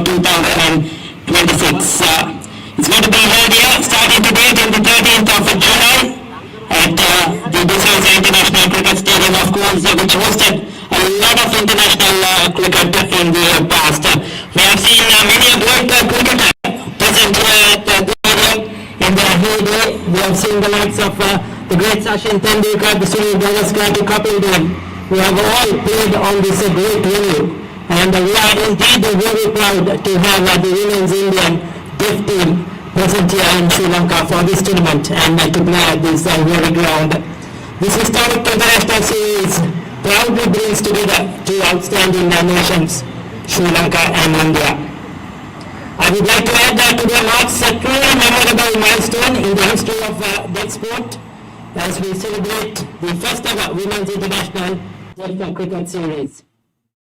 2026. It's going to be held here starting today till the 13th of July at the Soysa International Cricket Stadium, of course, which hosted a lot of international cricket in the past. We have seen many a great cricketer present here at the stadium in their heyday. We have seen the likes of the great Sachin Tendulkar, the Sunil Gavaskar, the Kapil Dev, who have all played on this great venue. And we are indeed very proud to have the women's Indian deaf team present here in Sri Lanka for this tournament and to play at this very ground. This historic international series proudly brings together two outstanding nations, Sri Lanka and India. I would like to add that today marks a truly memorable milestone in the history of that sport as we celebrate the first ever women's international deaf cricket series.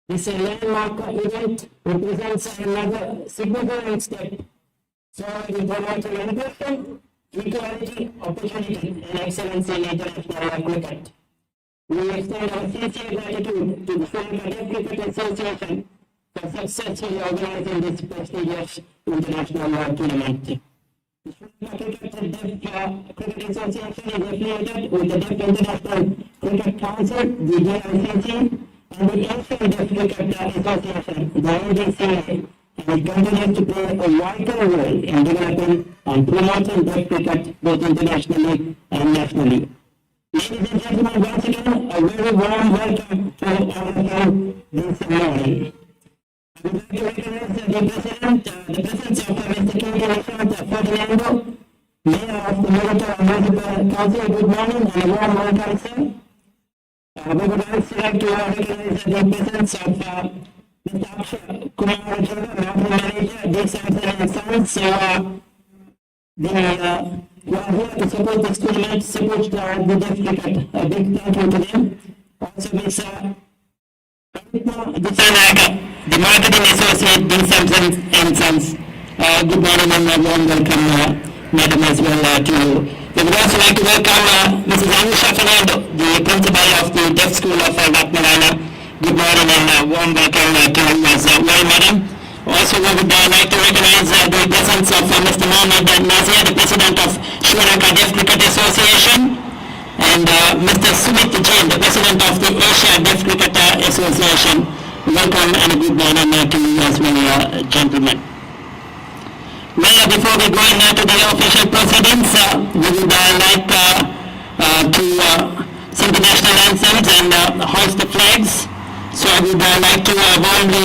This landmark event represents another significant step forward in promoting inclusion, equality, opportunity, and excellence in international cricket. We extend our sincere gratitude to the Sri Lanka Deaf Cricket Association for successfully organizing this prestigious international tournament. The Sri Lanka Cricket Association is affiliated with the Deaf International Cricket Council, the DICC, and the Asian Deaf Cricket Association, the ADCA, and it continues to play a vital role in developing and promoting deaf cricket both internationally and nationally. Ladies and gentlemen, once again, a very warm welcome to all of you this morning. I would like to recognize the presence of Mr. K. Ferdinando, Mayor of the Moratuwa Municipal Council. Good morning and a warm welcome, sir. We would also like to recognize the presence of Mr. Akshay Kumar Marketing Manager, D7 and Sons. So, we are here to support this tournament, support the deaf cricket. A big thank you to them. Also, Ms. the Marketing Associate, D7 and Sons. Good morning and a warm welcome, Madam, as well to you. We would also like to welcome Mrs. Anusha Fernando, the principal of the Deaf School of Vatmalana. Good morning and a warm welcome to you as well, Madam. Also, we would like to recognize the presence of Mr. Mohammed Nazir, the president of Sri Lanka Deaf Cricket Association, and Mr. Sumit Jain, the president of the Asia Deaf Cricket Association. Welcome and a good morning to you as well, gentlemen. Well, before we go into the official proceedings, we would like to sing the national anthems and hoist the flags. So I would like to warmly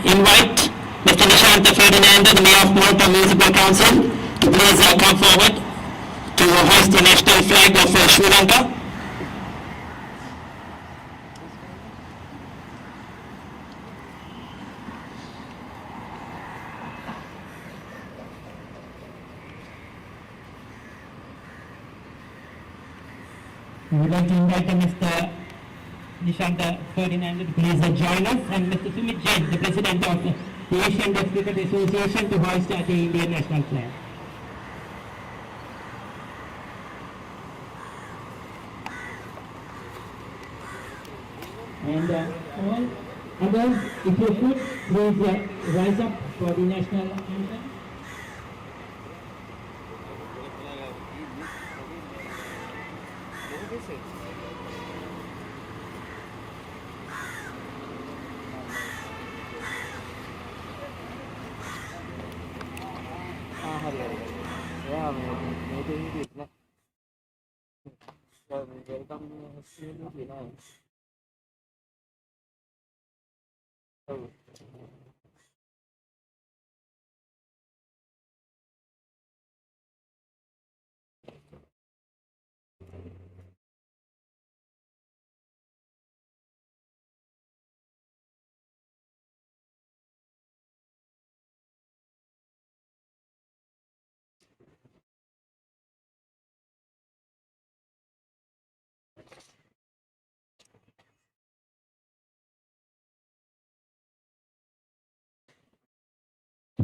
invite Mr. Nishant Ferdinando, the Mayor of Moratuwa Municipal Council, to please come forward to hoist the national flag of Sri Lanka. We would like to invite Mr. Nishant Ferdinando to please join us, and Mr. Sumit Jain, the president of the Asian Deaf Cricket Association, to hoist the Indian national flag. And all others, if you could, please rise up for the national anthem.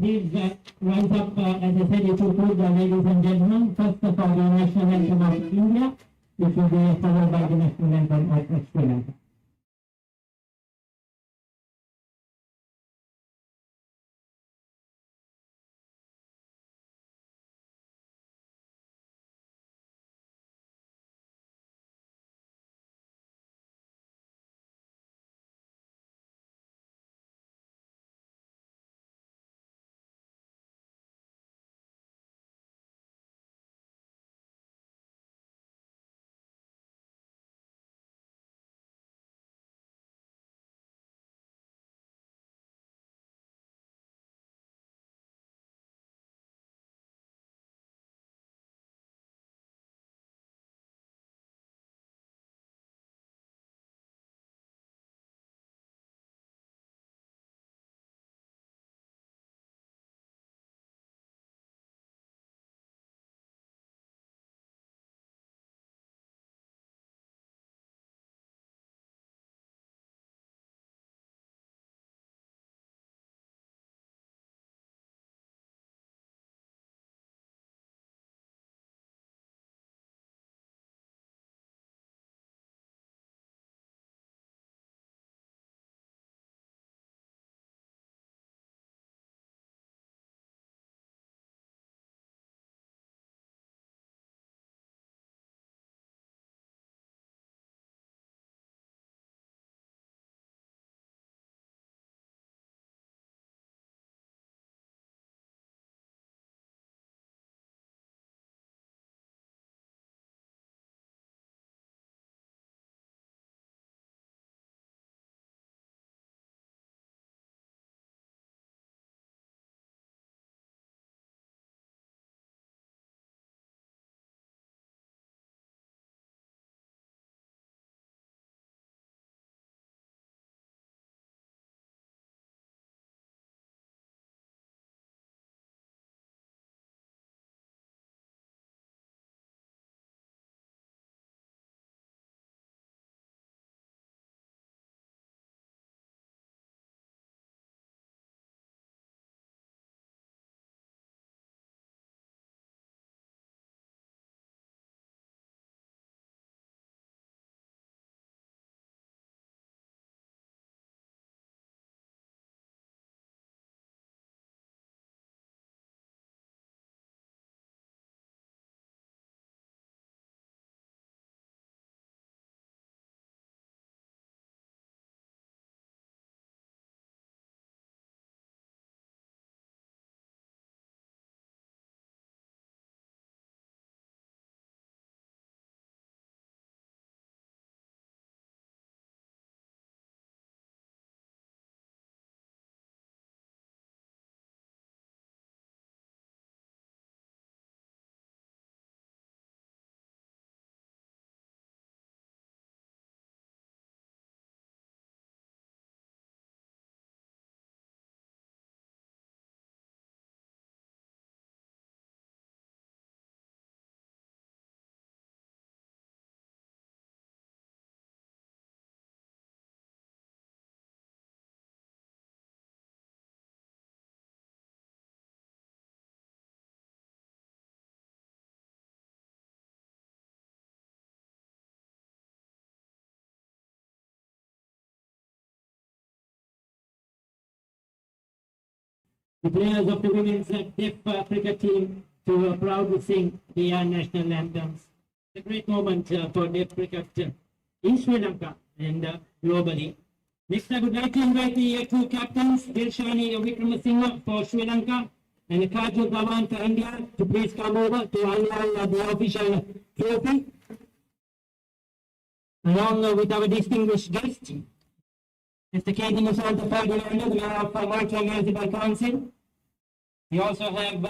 Please rise up, as I said, if you could, ladies and gentlemen. First of all, the national anthem of India, which will be followed by the national anthem of Sri Lanka. the players of the women's deaf cricket team to proudly sing the national anthems. It's a great moment for deaf cricket in Sri Lanka and globally. Next, I would like to invite the two captains, Dilshani Wickramasinghe for Sri Lanka and Kajal Dhawan for India, to please come over to unveil the official trophy, along with our distinguished guest, Mr. K. D. Musanta Ferdinando, the Mayor of Moratuwa Municipal Council. We also have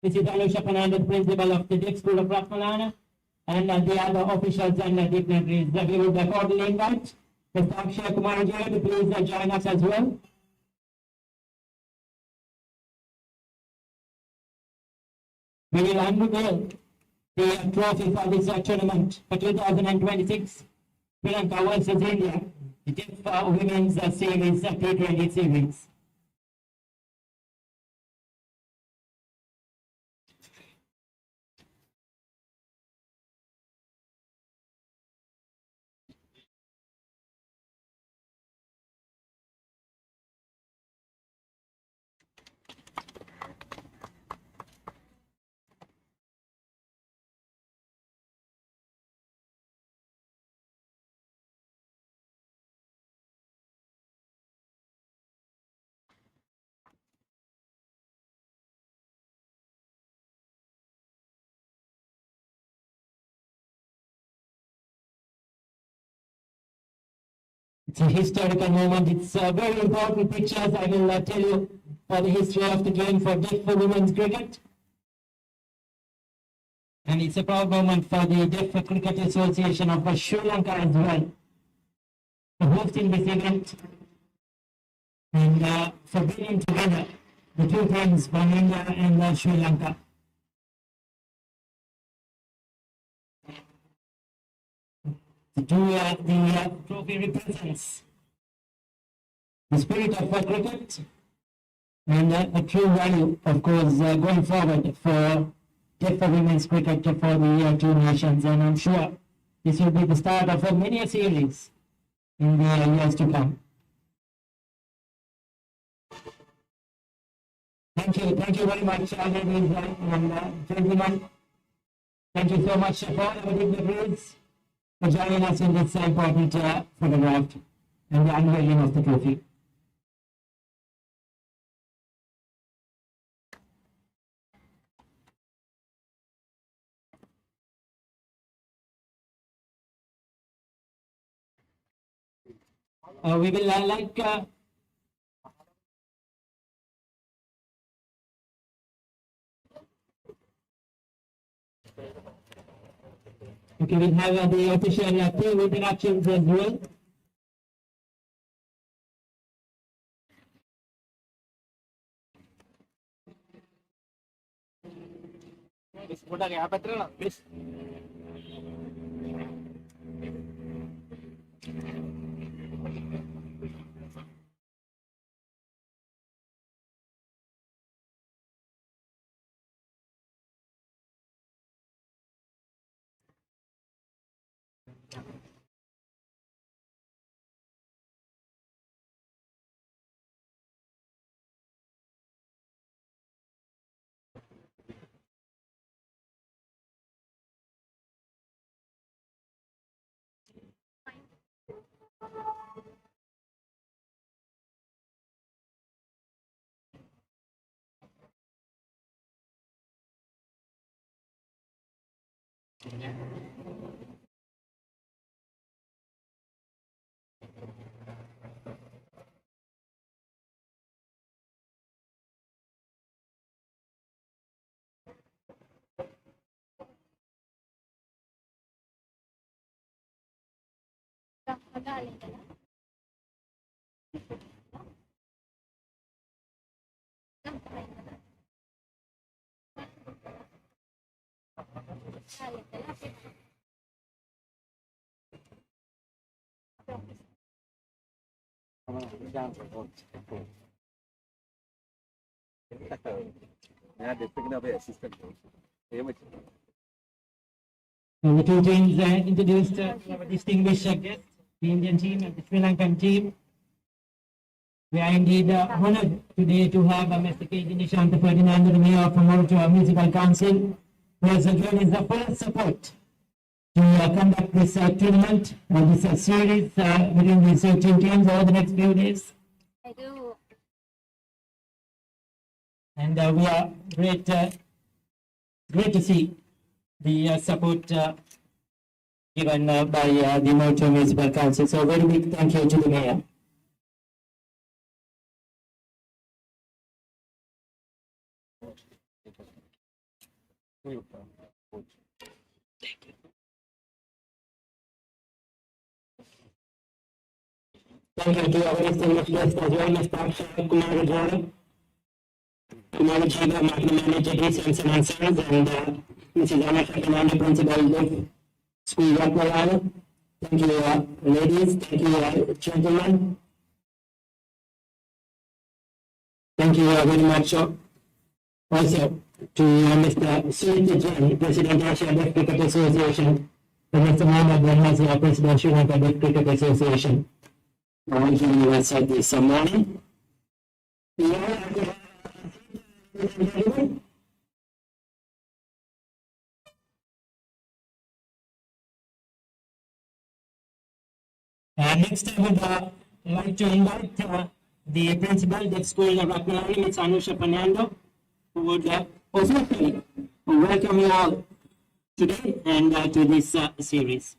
Mrs. Anusha Fernandez, the Principal of the Deaf School of Ratmalana, and the other officials and dignitaries. We would cordially invite Mr. Akshay Kumar Jaya to please join us as well. We will unveil the trophy for this tournament for 2026, Sri Lanka versus India, the deaf women's series, T20 series. It's a historical moment. It's very important pictures. I will tell you for the history of the game for deaf women's cricket. And it's a proud moment for the Deaf Cricket Association of Sri Lanka as well, for hosting this event and for bringing together the two teams from India and Sri Lanka. The trophy represents the spirit of cricket and a true value, of course, going forward for deaf women's cricket for the two nations. And I'm sure this will be the start of many a series in the years to come. Thank you very much, ladies and gentlemen. Thank you so much for our dignitaries for joining us in this important photograph and the unveiling of the trophy. We will okay, we'll have the official team interactions as well. The two teams introduced our distinguished guests, the Indian team and the Sri Lankan team. We are indeed honored today to have Mr. K.G. Nishanta Ferdinando, the Mayor of Moratuwa Municipal Council, who has given his full support to conduct this tournament, this series within these 13 teams over the next few days. I do. And we are great to see the support given by the Moratuwa Municipal Council. So a very big thank you to the Mayor. Thank you to our distinguished guest as well, Mr. Akshay Kumar Jala, Kumar Jala, Marketing Manager, Defense and Sales, and Mrs. Anasha Commander, Principal of School Ratmalana. Thank you, ladies. Thank you, gentlemen. Thank you very much. Also to Mr. Soysa Jain, President Asia Deaf Cricket Association, and Mr. Mohammad Benhazia, President Sri Lanka Deaf Cricket Association. Giving us this morning. Next, I would like to invite the principal of the school of Ratmalana, Ms. Anusha Fernando, who would officially welcome you all today and to this series.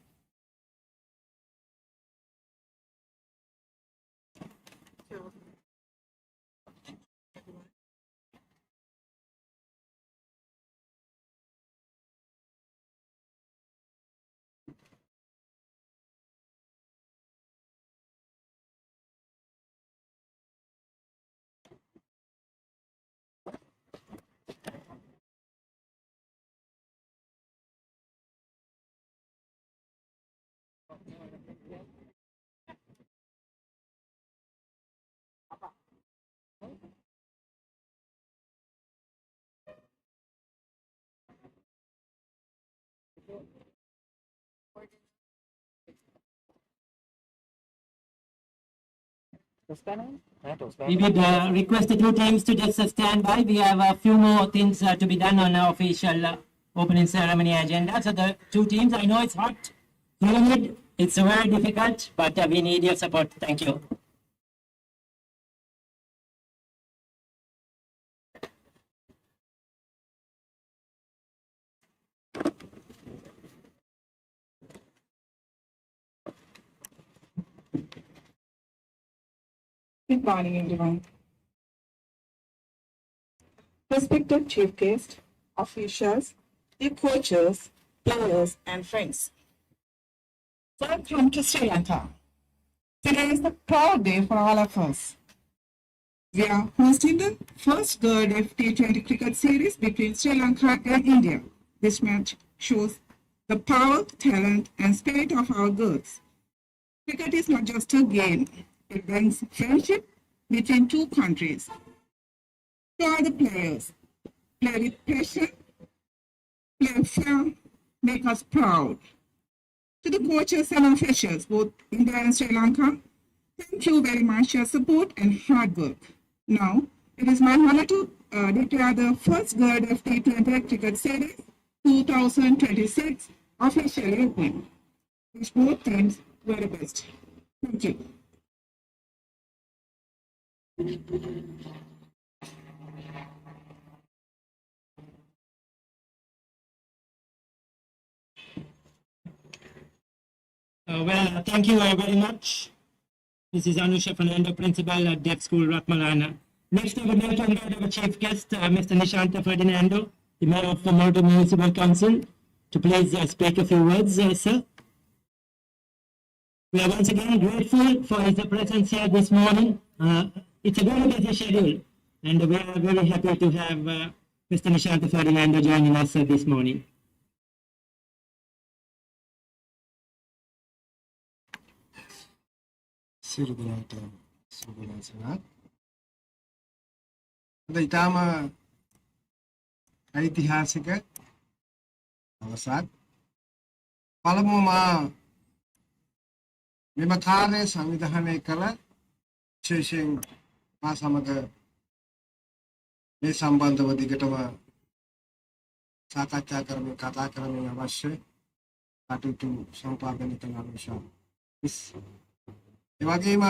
We would request the two teams to just stand by. We have a few more things to be done on our official opening ceremony agenda. So the two teams, I know it's hot, humid, it's very difficult, but we need your support. Thank you. Good morning, everyone. Respected chief guests, officials, the coaches, players, and friends. Welcome to Sri Lanka. Today is a proud day for all of us. We are hosting the first Girl F T20 cricket series between Sri Lanka and India. This match shows the power, talent, and spirit of our girls. Cricket is not just a game. It brings friendship between two countries. To all the players, play with passion, play fair, make us proud. To the coaches and officials, both India and Sri Lanka, thank you very much for your support and hard work. Now, it is my honor to declare the first Girl F T20 Cricket Series 2026 officially open. Wish both teams very best. Thank you. Well, thank you very much. This is Anusha Fernando, Principal at Deaf School, Ratmalana. Next, I would like to invite our chief guest, Mr. Nishanta Ferdinando, the Mayor of the Moratuwa Municipal Council, to please speak a few words, sir. We are once again grateful for his presence here this morning. It's a very busy schedule, and we are very happy to have Mr. Nishanta Ferdinando joining us this morning. සිරුදුරට සුබදසනක් අද ඊටම ඓතිහාසික දවසක් පළමුවම මෙම කාර්ය සංවිධානය කළ විශේෂයෙන් මා සමග මේ සම්බන්ධව දිගටම සාකච්ඡා කරමින් කතා කරමින් අවශ්‍ය කටයුතු සම්පාදනය කරන අනුශාසන. ඒ වගේම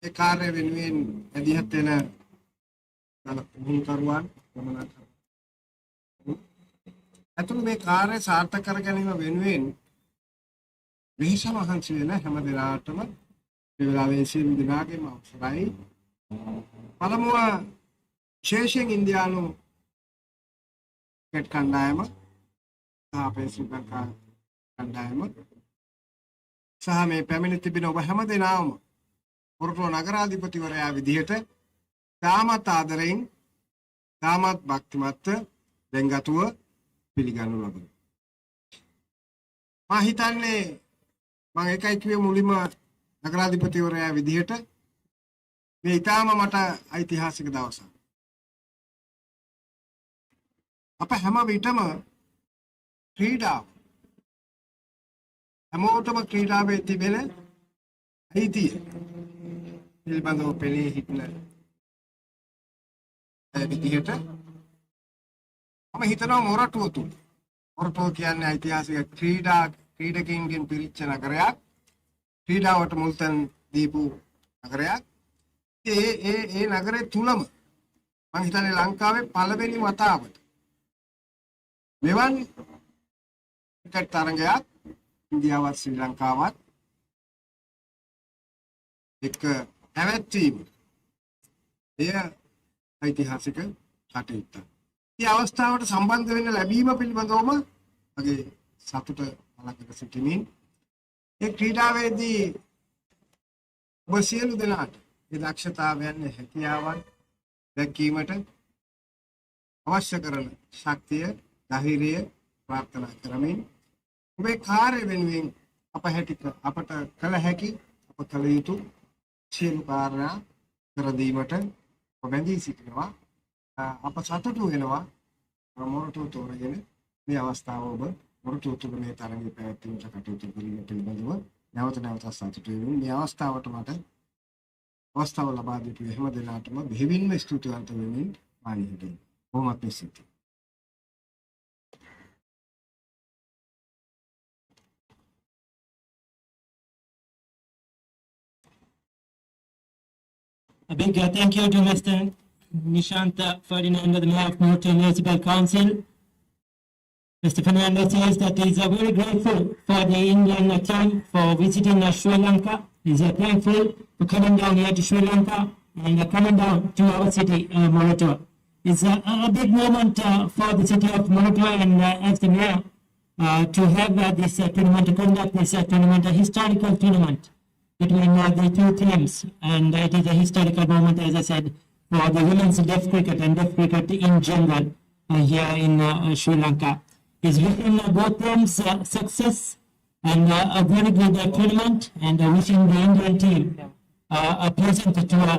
ඒ කාර්ය වෙනුවෙන් ඇදිහත් වෙන පුහුණුකරුවන් ගමනක් අතුළු මේ කාර්ය සාර්ථක කර ගැනීම වෙනුවෙන් විශේෂ මහන්සි වෙන හැම දිනකටම මේ වෙලාවේ සියලු දෙනාගේම අවසරයි. පළමුව විශේෂයෙන් ඉන්දියානු ක්‍රිකට් කණ්ඩායම අපේ ශ්‍රී ලංකා කණ්ඩායම සහ මේ පැමිණ තිබෙන ඔබ හැම දෙනාම මොරටුව නගරාධිපතිවරයා විදිහට තාමත් ආදරෙන් තාමත් භක්තිමත්ව දෙංගතුව පිළිගනු ලබනවා. මා හිතන්නේ මම එකයි කිව්වේ මුලින්ම නගරාධිපතිවරයා විදිහට මේ ඊටාම මට ඓතිහාසික දවසක්. අප හැම විටම ක්‍රීඩාව හැමෝටම ක්‍රීඩාවේ තිබෙන අයිතිය පිළිබඳව පෙනී හිටින විදිහට මම හිතනවා මොරටුව තුල මොරටුව කියන්නේ ඓතිහාසික ක්‍රීඩකින්ගෙන් පිරිච්ච නගරයක්, ක්‍රීඩාවට මුල්තැන් දීපු නගරයක්. ඒ නගරේ තුලම මම හිතන්නේ ලංකාවේ පළවෙනි වතාවට මෙවන් ක්‍රිකට් තරගයක් ඉන්දියාවත් ශ්‍රී ලංකාවත් එක්ක පැවැත්වීම එය ඓතිහාසික කටයුත්තක්. මේ අවස්ථාවට සම්බන්ධ වෙන්න ලැබීම පිළිබඳවම මගේ සතුට මලකට සිටිමින් ඒ ක්‍රීඩාවේදී ඔබ සියලු දෙනාට ඒ දක්ෂතාවයන් හැකියාවන් දැක්වීමට අවශ්‍ය කරන ශක්තිය ධෛර්යය ප්‍රාර්ථනා කරමින් ඔබේ කාර්ය වෙනුවෙන් අපට කළ හැකි අප කළ යුතු සියලු කාර්ය කර දීමට ඔබ බැඳී සිටිනවා. අප සතුටු වෙනවා මොරටුව තෝරගෙන මේ අවස්ථාව ඔබ මොරටුව තුළ මේ තරගය පැවැත්වීමට කටයුතු කිරීම පිළිබඳව නැවත නැවතත් සතුටු වෙමින් මේ අවස්ථාවට මට අවස්ථාව ලබා දීපු හැම දෙනාටම බෙහෙවින්ම ස්තුතිවන්ත වෙමින් මානි හිටිනවා. බොහොමත් ස්තුතියි. A big thank you to Mr. Nishanta Ferdinando, the Mayor of Moratuwa Municipal Council. Mr. Fernando says that he is very grateful for the Indian team for visiting Sri Lanka. He is thankful for coming down here to Sri Lanka and coming down to our city, Moratuwa. It's a big moment for the city of Moratuwa and as the Mayor to have this tournament, to conduct this tournament, a historical tournament between the two teams, and it is a historical moment, as I said, for the women's deaf cricket and deaf cricket in general here in Sri Lanka. He's wishing both teams success and a very good tournament, and wishing the Indian team a pleasant tour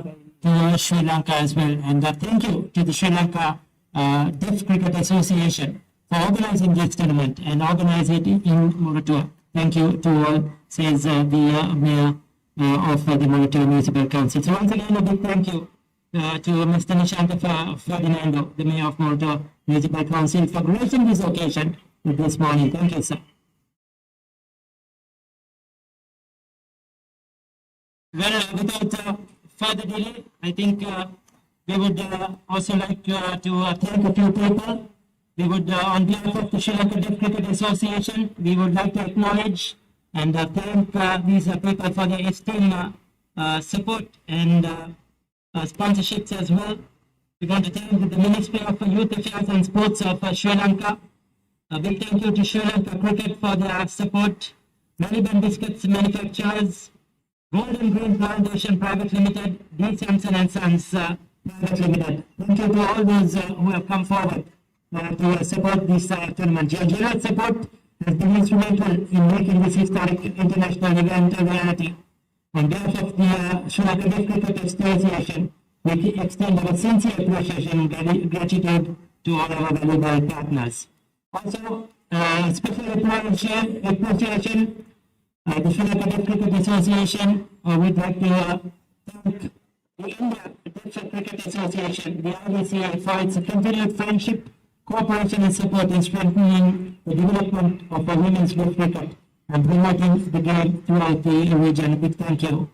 to Sri Lanka as well. And thank you to the Sri Lanka Deaf Cricket Association for organizing this tournament and organize it in Moratuwa. Thank you to all, says the Mayor of the Moratuwa Municipal Council. So once again, a big thank you to Mr. Nishanta Ferdinando, the Mayor of Moratuwa Municipal Council, for gracing this occasion this morning. Thank you, sir. Well, without further delay, I think we would also like to thank a few people. We would, on behalf of the Sri Lanka Deaf Cricket Association, we would like to acknowledge and thank these people for their esteemed support and sponsorships as well. We want to thank the Ministry of Youth Affairs and Sports of Sri Lanka. A big thank you to Sri Lanka Cricket for their support. Melbourne Biscuits Manufacturers, Golden Green Foundation Private Limited, D. Sampson and Sons Private Limited. Thank you to all those who have come forward to support this tournament. Your generous support has been instrumental in making this historic international event a reality. On behalf of the Sri Lanka Deaf Cricket Association, we extend our sincere appreciation and gratitude to all our valuable partners. Also, special appreciation the Sri Lanka Deaf Cricket Association would like to thank The India Cricket Association, the IDCA, for its continued friendship, cooperation and support in strengthening the development of women's cricket and promoting the game throughout the region. A big thank you.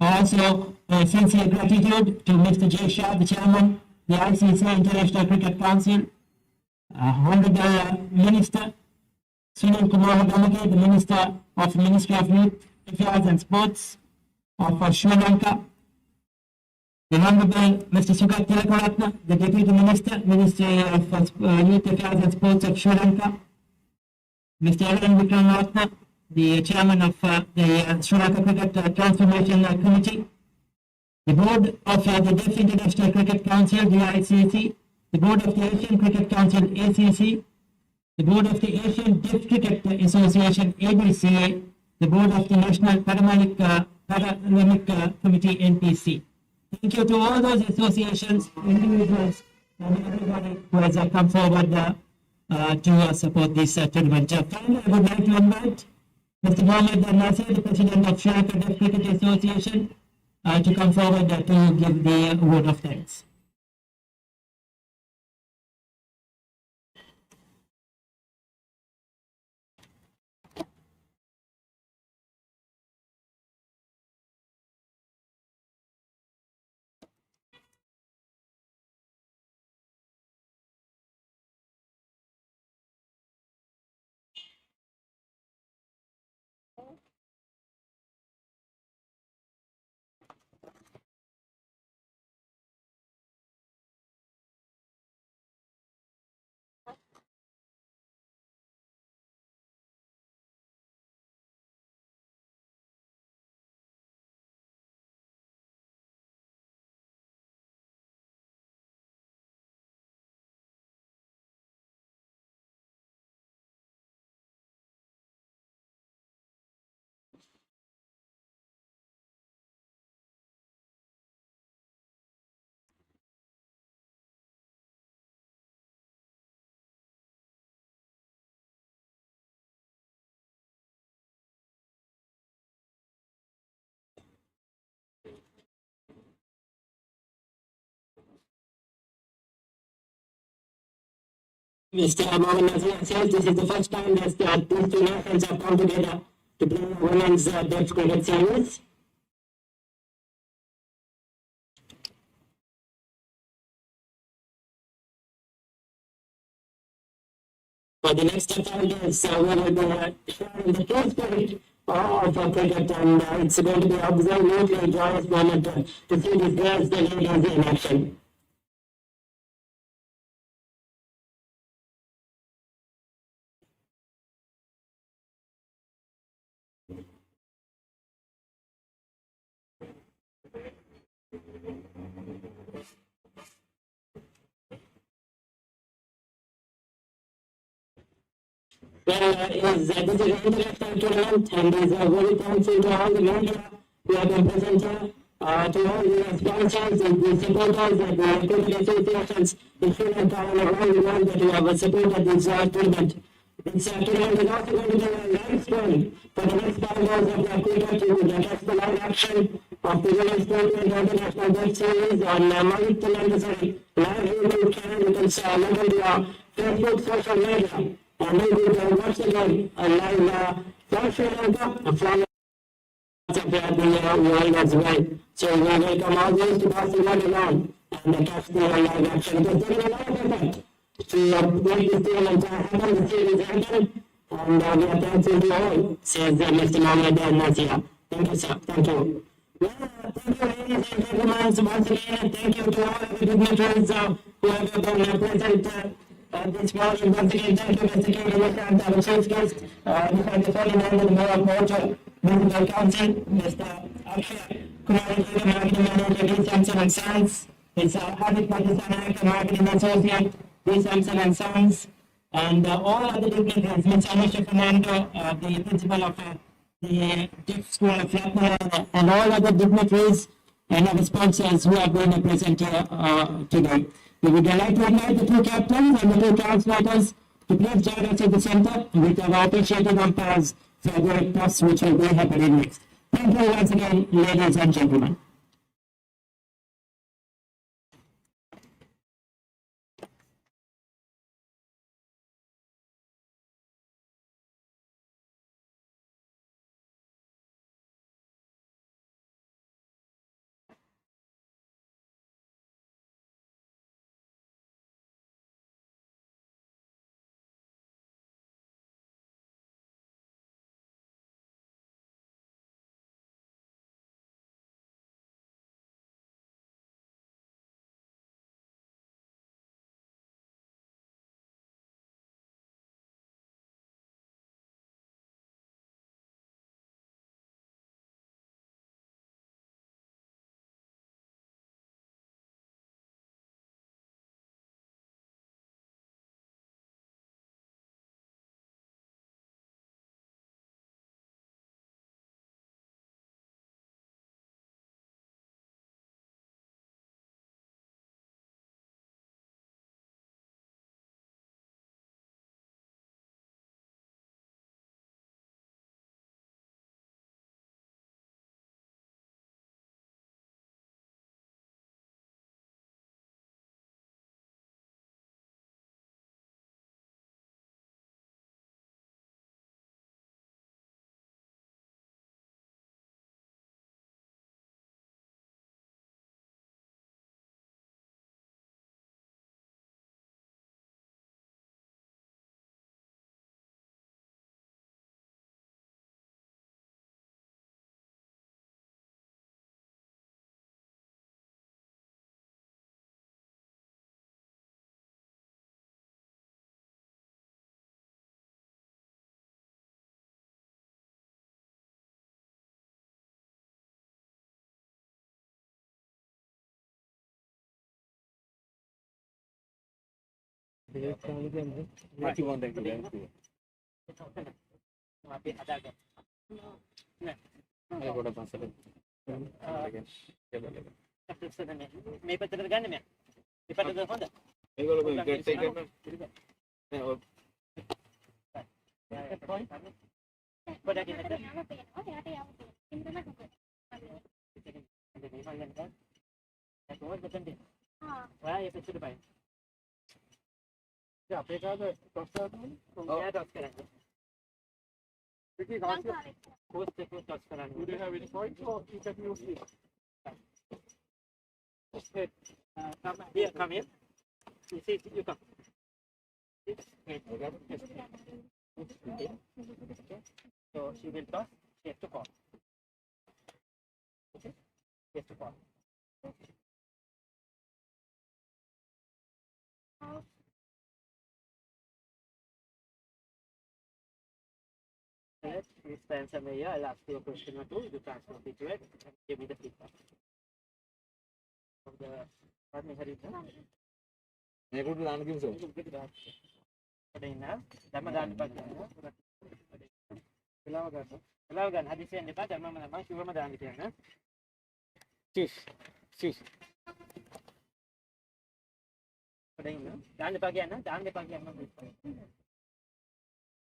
Also, sincere gratitude to Mr. J. Shah, the chairman, the ICC International Cricket Council, Honorable Minister Sunil Kumar Gamage, the Ministry of Youth Affairs and Sports of Sri Lanka, the Honorable Mr. Sugat Tilakaratna, the Deputy Minister, Ministry of Youth Affairs and Sports of Sri Lanka, Mr. Aaron Vikramatna, the Chairman of the Sri Lanka Cricket Transformation Committee, the Board of the Deaf International Cricket Council, the ICC, the Board of the Asian Cricket Council, ACC, the Board of the Asian Deaf Cricket Association, ABCA, the Board of the National Paralympic Committee, NPC. Thank you to all those associations, individuals, and everybody who has come forward to support this tournament. Finally, I would like to invite Mr. Mohammed Nasir, the President of Sri Lanka Deaf Cricket Association, to come forward to give the vote of thanks. Mr. Mohammed Nazir says this is the first time that these two nations have come together to play a women's deaf cricket series. For the next 5 years, we will be sharing the true spirit of cricket, and it's going to be absolutely joyous moment to see these girls, the ladies in action. Well, this is an international tournament, and is very thankful to all the media who have been present here, to all the sponsors and the supporters and the cricket associations in Sri Lanka and around the world that have supported this tournament. This tournament is also going to be a live stream for the next 5 years of the cricket. You will catch the live action of the Women's Tournament International Deaf Series on Malik Television live YouTube channel. You can look on the Facebook social media. And we will once again live from Sri Lanka and from the world as well. So we welcome all those to pass the word along and catch the live action. Because there is a lot of effort to make this tournament happen, the series happen, and we are thankful to all, says Mr. Mohammed Nasir. Thank you, sir. Thank you. Well, thank you, ladies and gentlemen. So once again, thank you to all of the dignitaries who have been present this morning. Once again, thank you, Mr. King, our chief guest, Mr. Ferdinand, the Mayor of Moratuwa Municipal Council, Mr. Akshay Kumar, Marketing Manager, D. Sampson and Sons, Mr. Habib Pakistan, Marketing Associate, D. Sampson and Sons, and all other dignitaries, Mr. Anisha Fernando, the principal of the Deaf School of Lucknow, and all other dignitaries and our sponsors who are going to present here today. We would like to invite the two captains and the two translators to please join us at the center with our appreciated umpires for their toss, which will be happening next. Thank you once again, ladies and gentlemen. මේ පැත්තට ගන්න මෙයා. දෙපැත්තට හොඳ. ඒගොල්ලෝ gate එක ගන්න. පොඩක් ඉන්නද? ඔයා ඒ පැත්තට බයි. අපේ කාද ටොස් කරන්නේ? මෙයා ටොස් කරන්නේ. Post එක ටොස් කරන්නේ. Do they have any points or you can use this? Come here, come here. You see, you come. Wait. Okay. So she will toss. She has to call. Okay. She has to call. Let's spend some here. I'll ask you a question or two. You translate it to it and give me the feedback. From the මේකට දාන්න කිව්සෝ. ධර්ම දාන්න එපා කියනවා. වෙලාව ගන්න හදිසියෙන් එපා. ධර්ම මම කිව්වම දාන්න කියන්න. චූස්. දාන්න එපා කියන්න.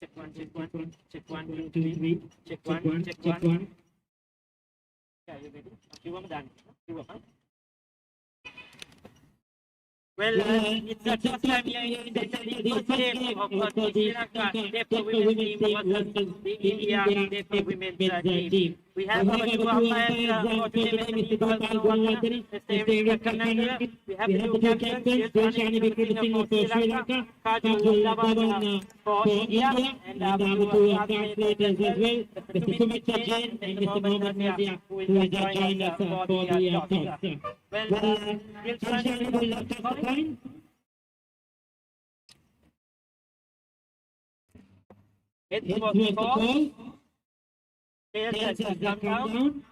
Check one, 2, 3. Check one. Yeah, you ready? Kiwam done. Well, it's the first time here in the first game of the Sri Lanka women's team versus the India women's team. We have our two umpires for today. We have two captains, Shani Singh of Sri Lanka, Kajol for India, and our two translators as well, Mr. Sumit Jain and Mr. Mohammed Nadia, who is joining us for the talk. Well, we'll try to fine. It was the call. Players has come down.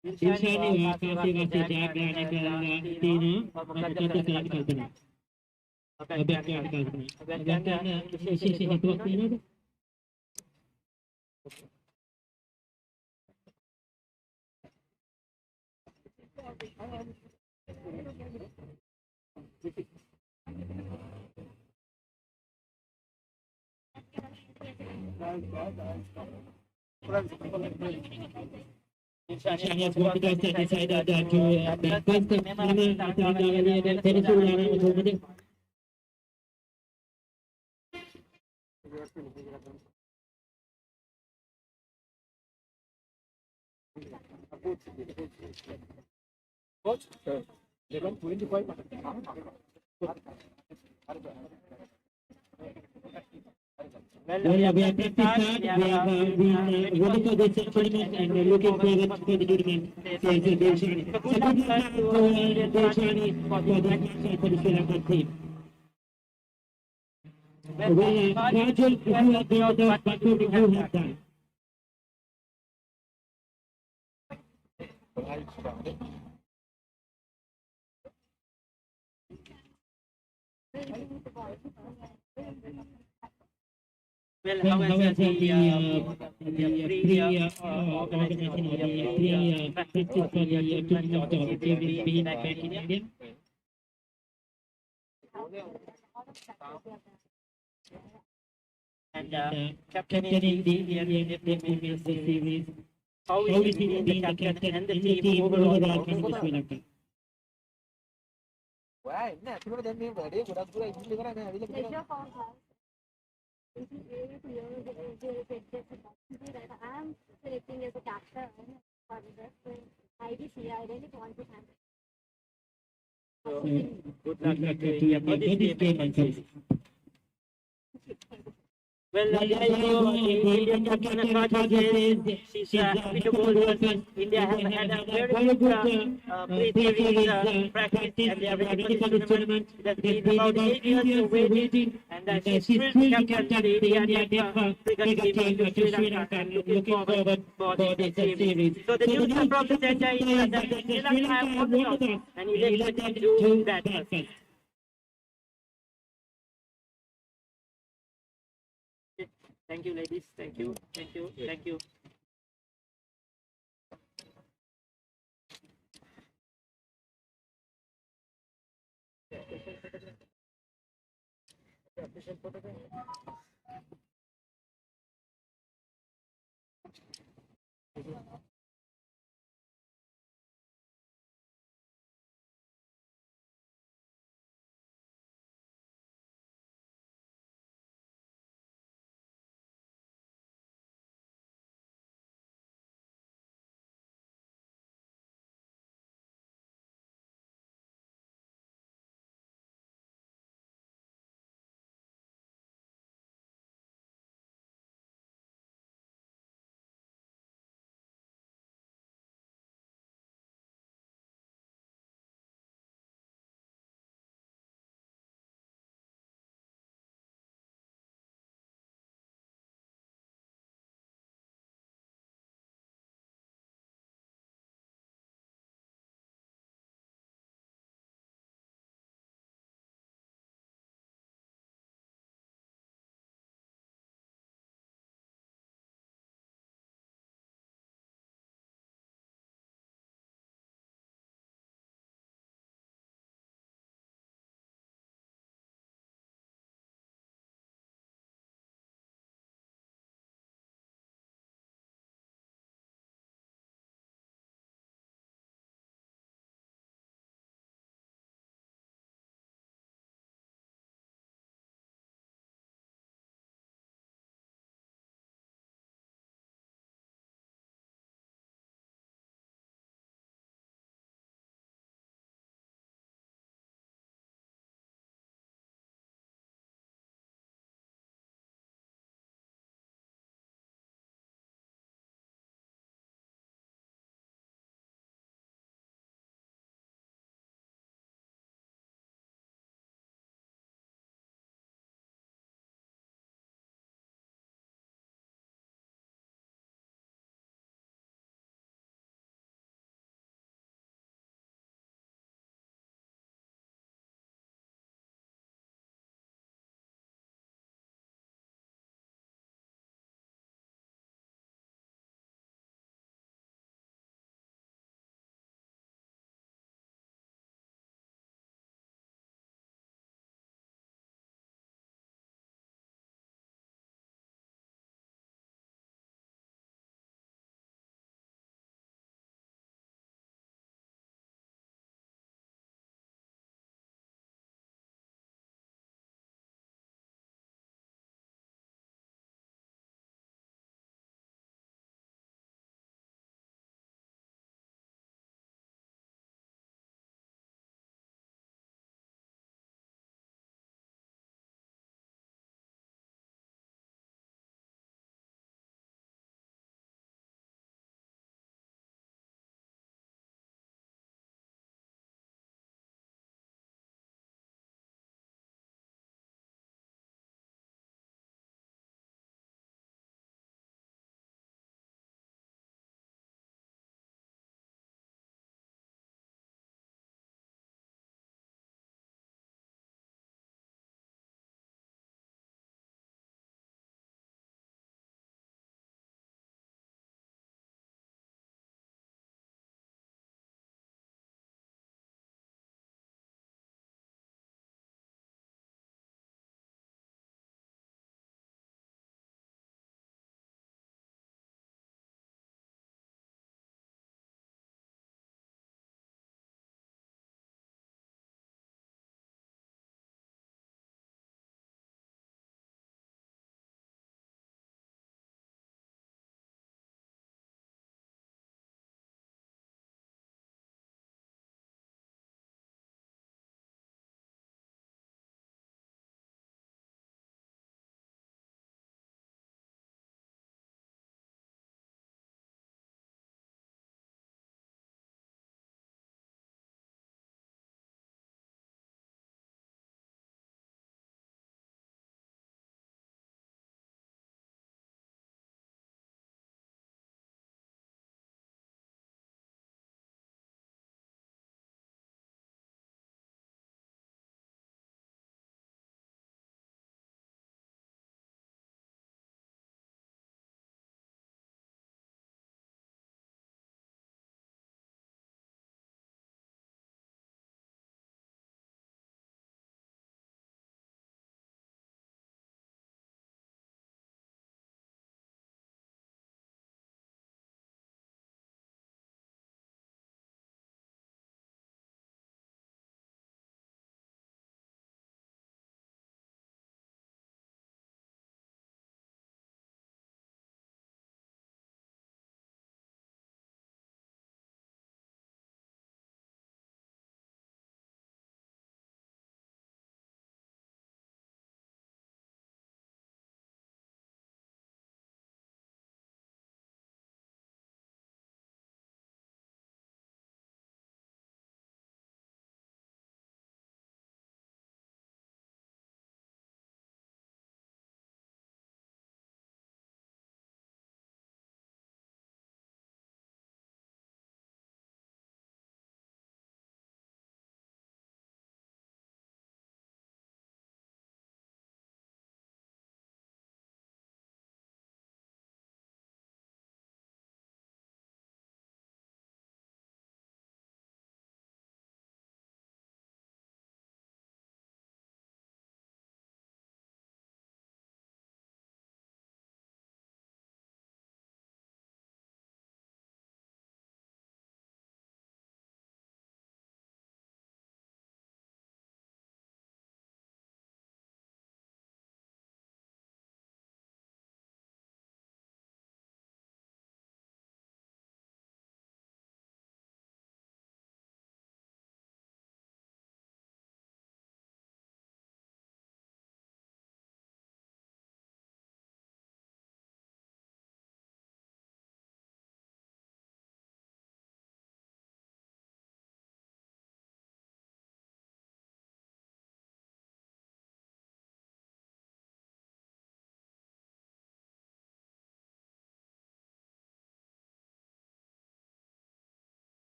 Insyaallah wakasi jaga Tina kalpana. Abang sisi itu waktu Insyaallah semua kita decided to that first Coach, they went 25. Well, we have practiced hard, we have been ready for this tournament and looking forward for the tournament. Says Delshani. So good luck to Delshani for the match for the Sri Lankan team. Well, Kajol, you have been the what you have done. Well, how has the pre-organization or the pre-practice for the tournament of T20 Match in India? And captaining the Indian Women's Series. How is it being the captain and the team overall for Sri Lanka? Why? Nah, cuma dan ni dia budak budak ini kan ada lagi. It is very clear that I am selecting as a captain for this IBC. I really want to thank. So, good luck to you for this game and series. Well, there you go. The Indian captain Moratuwa says she's happy to bowl because India have had a very good pre-series practice and they are ready for this tournament. It has been about 8 years waiting and she's thrilled to captain the Indian cricket team to Sri Lanka and looking forward for this series. So the news from the center is that Sri Lanka have won the toss and elected to bat first. Thank you, ladies. Thank you. Thank you. Thank you.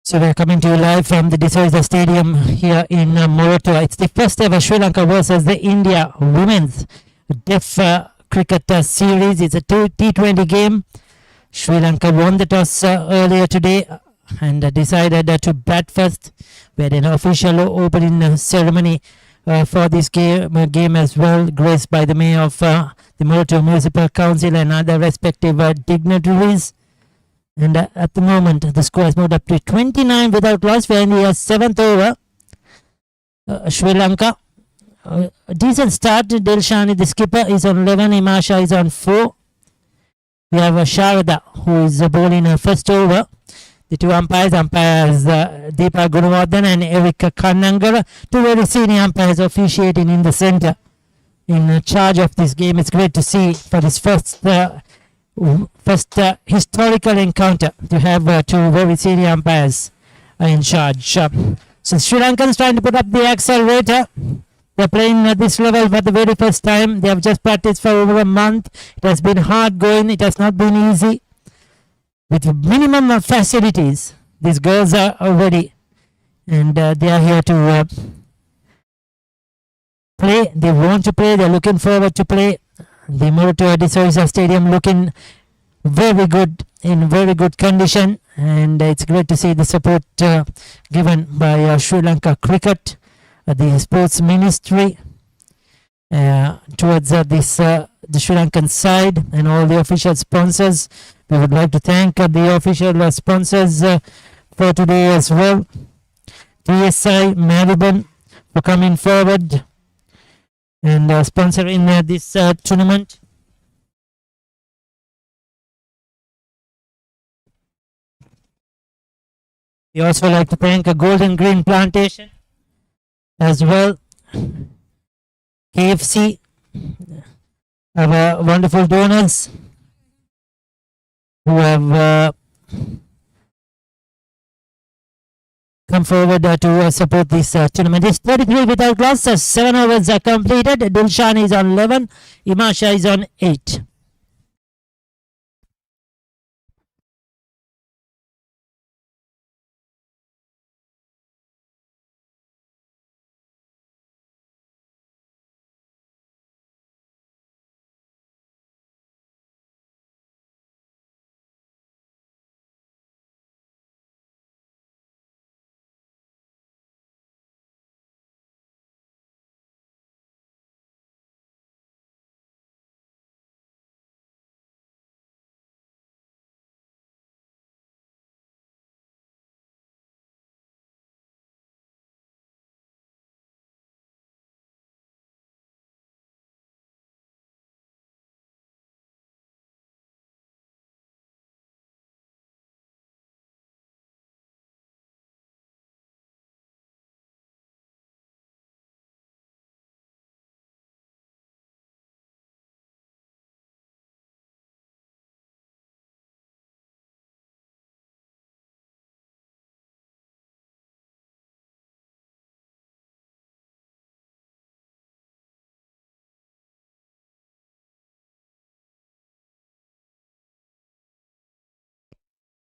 So we're coming to you live from the Soysa Stadium here in Moratuwa. It's the first ever Sri Lanka versus the India Women's Deaf Cricket Series. It's a T20 game. Sri Lanka won the toss earlier today and decided to bat first. We had an official opening ceremony for this game as well, graced by the mayor of the Moratuwa Municipal Council and other respective dignitaries. And at the moment, the score has moved up to 29 without loss. We're in the 7th over. Sri Lanka. A decent start. Dilshani, the skipper, is on 11. Imasha is on 4. We have Sharada, who is bowling first over. The two umpires Deepa Gunawardhan and Erika Kannangara, two very senior umpires officiating in the centre in charge of this game. It's great to see for this first historical encounter to have two very senior umpires in charge. So Sri Lankans trying to put up the accelerator. They're playing at this level for the very first time. They have just practiced for over a month. It has been hard going. It has not been easy. With minimum of facilities, these girls are ready. And they are here to play. They want to play. They're looking forward to play. The Moratuwa Soysa Stadium looking very good, in very good condition, and it's great to see the support given by Sri Lanka Cricket, the sports ministry, towards the Sri Lankan side and all the official sponsors. We would like to thank the official sponsors for today as well. TSI Melbourne for coming forward and sponsoring this tournament. We also like to thank a Golden Green Plantation as well. KFC, our wonderful donors who have come forward to support this tournament. It's 33 without loss. 7 overs are completed. Dilshani is on 11. Imasha is on 8.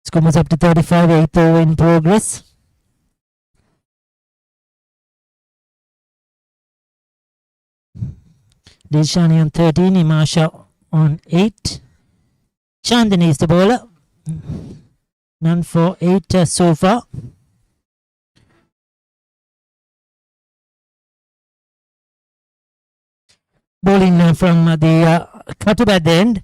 Score moves up to 35, 8th over in progress. Dilshani on 13, Imasha on 8. Chandani is the bowler. None for 8 so far. Bowling from the Khatib at the end.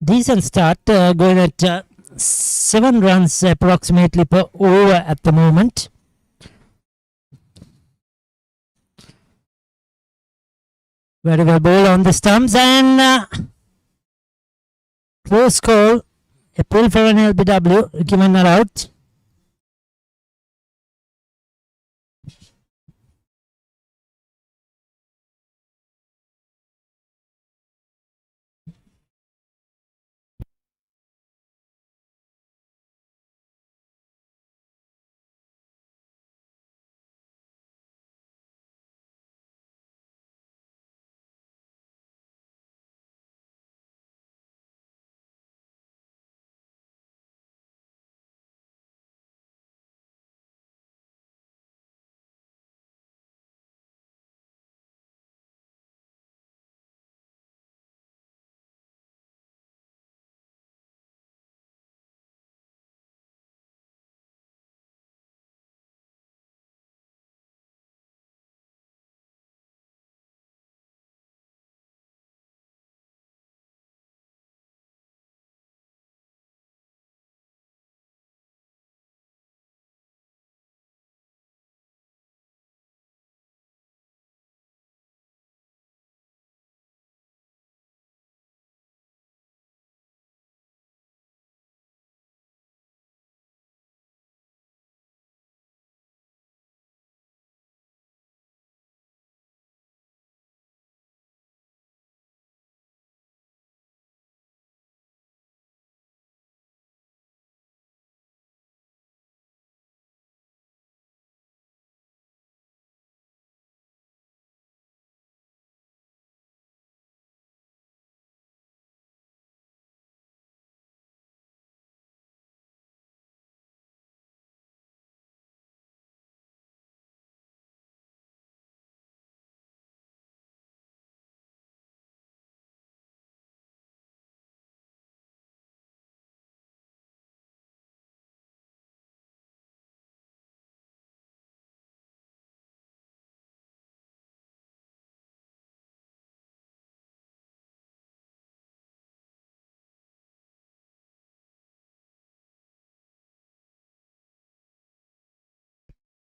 Decent start, going at 7 runs approximately per over at the moment. Very well ball on the stumps and close call. A pull for an LBW, given her out.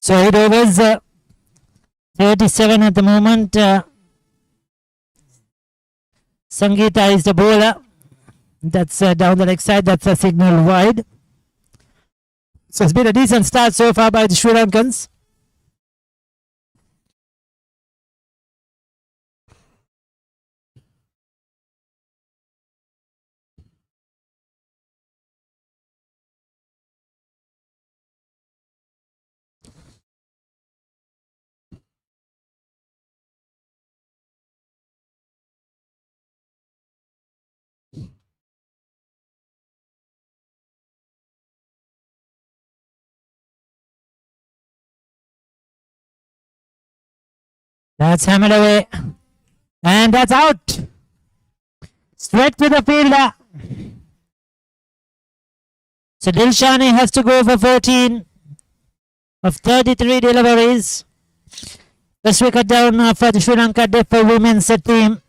So 8 overs, 37 at the moment. Sangeeta is the bowler. That's down the leg side. That's a signal wide. So it's been a decent start so far by the Sri Lankans. That's hammered away. And that's out. Straight to the fielder. So Dilshani has to go for 14 of 33 deliveries. First wicket down for the Sri Lanka for women's team.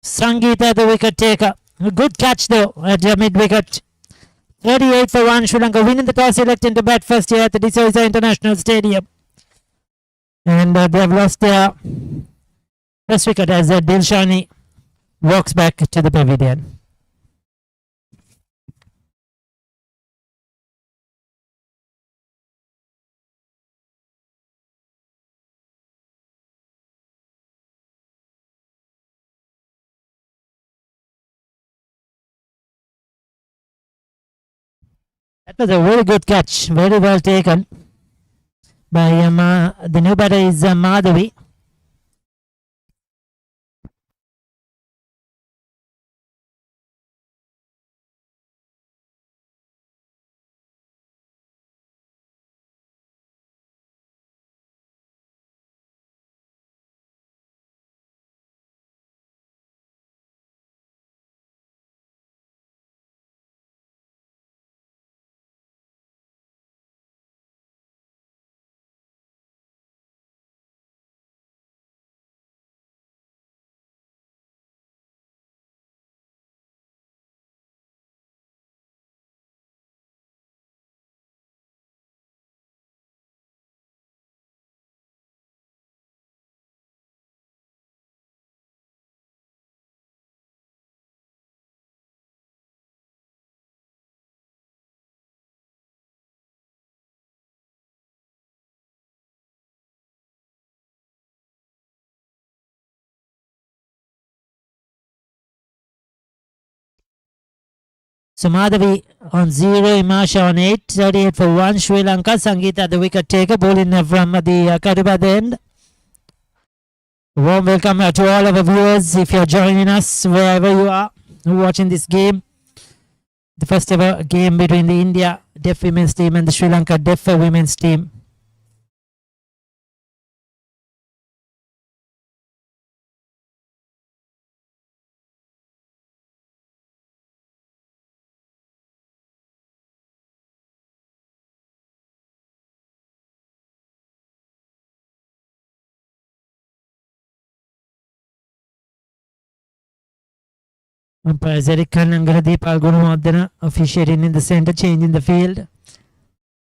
Sangeeta the wicket taker. A good catch though at mid wicket. 38 for 1. Sri Lanka winning the toss, electing to bat first here at the Soysa International Stadium. And they've lost their first wicket as Dilshani walks back to the pavilion. That was a very good catch, very well taken by the new batter is Madhavi. So Madhavi on 0, Imasha on 8, 38 for 1. Sri Lanka, Sangeeta the wicket taker, bowling from the Karibad end. Warm welcome to all of our viewers if you're joining us wherever you are watching this game. The first ever game between the India Deaf Women's team and the Sri Lanka Deaf Women's team. Umpires Eric Khan and Garadeep Gunamadana officiating in the center, changing the field.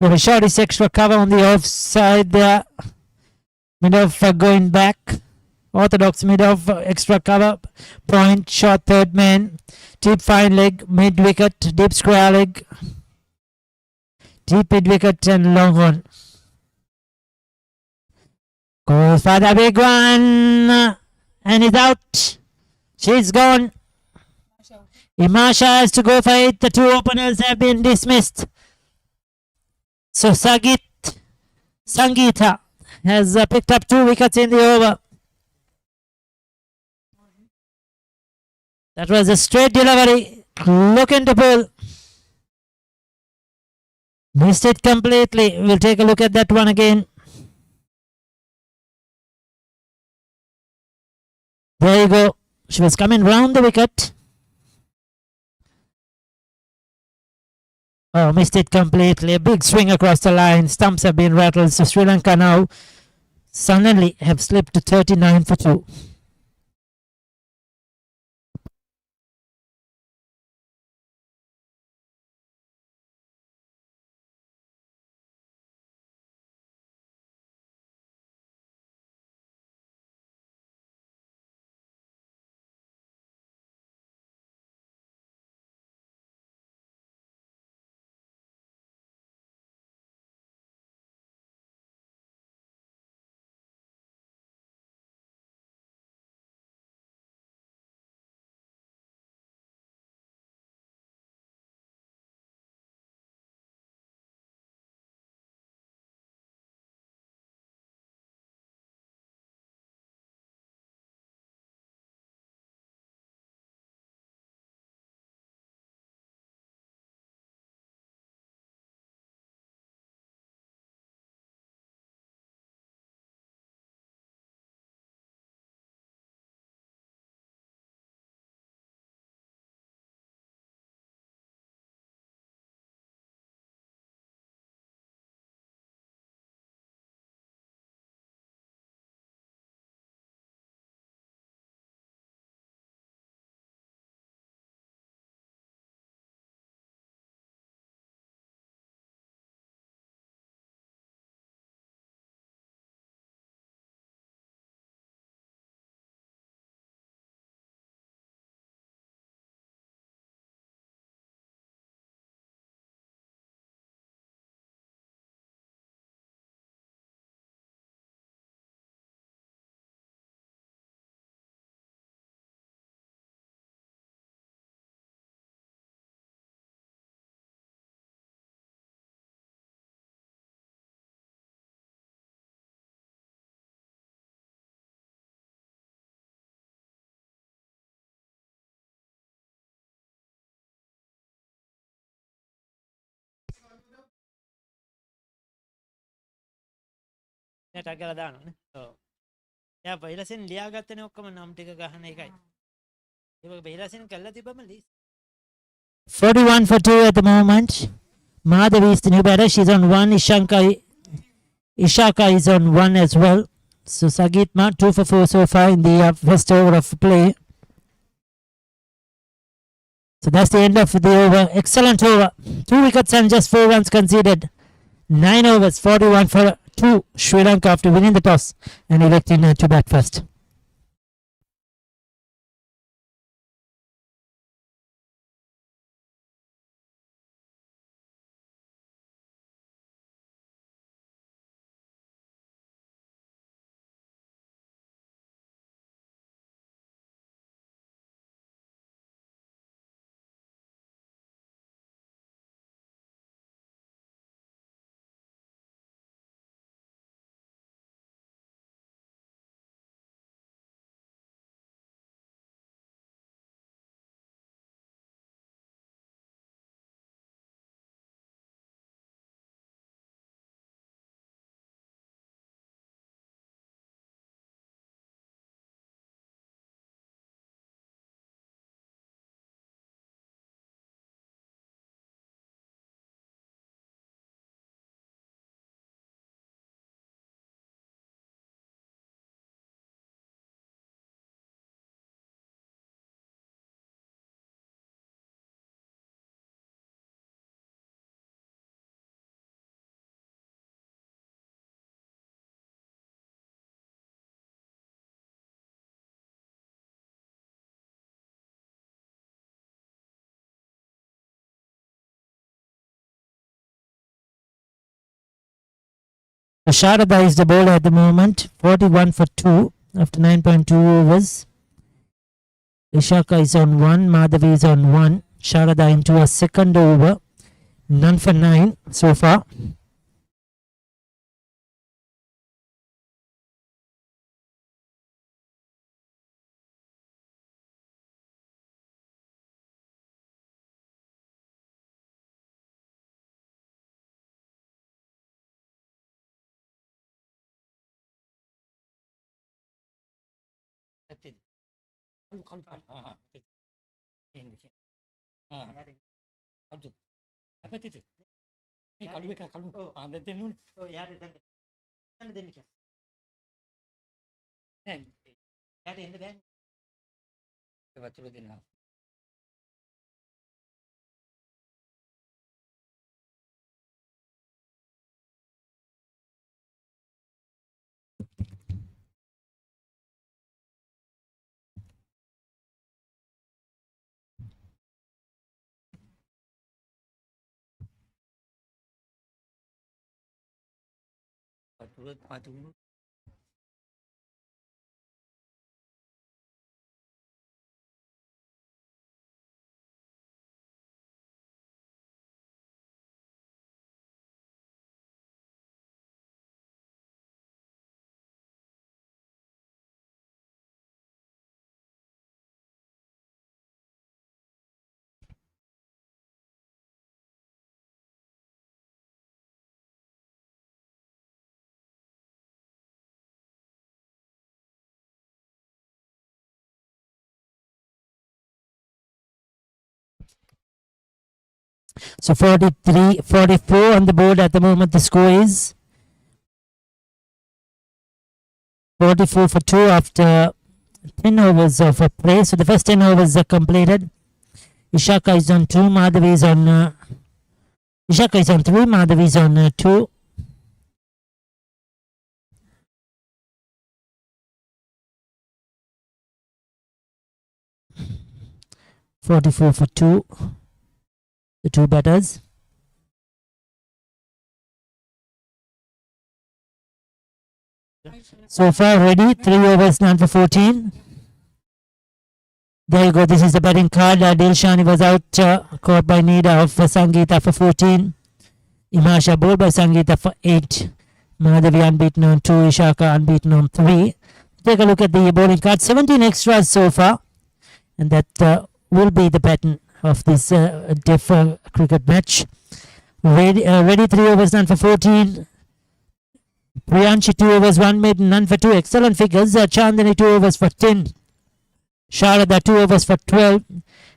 We have a shortish extra cover on the offside there. Mid-off going back. Orthodox mid-off extra cover. Point, short third man. Deep fine leg, mid-wicket, deep square leg. Deep mid-wicket and long on. Goes for the big one. And he's out. She's gone. Imasha has to go for it. The two openers have been dismissed. So Sangeeta has picked up 2 wickets in the over. That was a straight delivery. Looking to pull. Missed it completely. We'll take a look at that one again. There you go. She was coming round the wicket. Oh, missed it completely. A big swing across the line. Stumps have been rattled. So Sri Lanka now suddenly have slipped to 39 for 2. ටක් ගාලා දානවනේ. ඔව්. එයා බයිලසෙන් ලියාගත්තනේ ඔක්කොම නම් ටික ගහන එකයි. ඒක බයිලසෙන් කළා තිබ්බම lease. 41 for 2 at the moment. Madhavi is the new batter. She's on 1. Ishaka is on 1 as well. So Sagitma 2 for 4 so far in the first over of play. So that's the end of the over. Excellent over. 2 wickets and just 4 runs conceded. 9 overs, 41 for 2. Sri Lanka after winning the toss and electing to bat first. Sharada is the bowler at the moment, 41 for 2 after 9.2 overs. Ishaka is on 1, Madhavi is on 1. Sharada into a second over, none for 9 so far. So 43, 44 on the board at the moment. The score is 44 for 2 after 10 overs of play. So the first 10 overs are completed. Ishaka is on 2, Madhavi is on Ishaka is on 3, Madhavi is on 2. $44 for 2. The two batters. So far ready, 3 overs, none for 14. There you go, this is the batting card. Dilshani was out, caught by Nida of Sangeeta for 14. Imasha bowled by Sangeeta for 8. Madhavi unbeaten on 2, Ishaka unbeaten on 3. Take a look at the bowling card, 17 extras so far. And that will be the pattern of this deaf cricket match. Ready 3 overs, none for 14. Priyanshi 2 overs 1 made, none for 2. Excellent figures. Chandani 2 overs for 10. Sharada 2 overs for 12.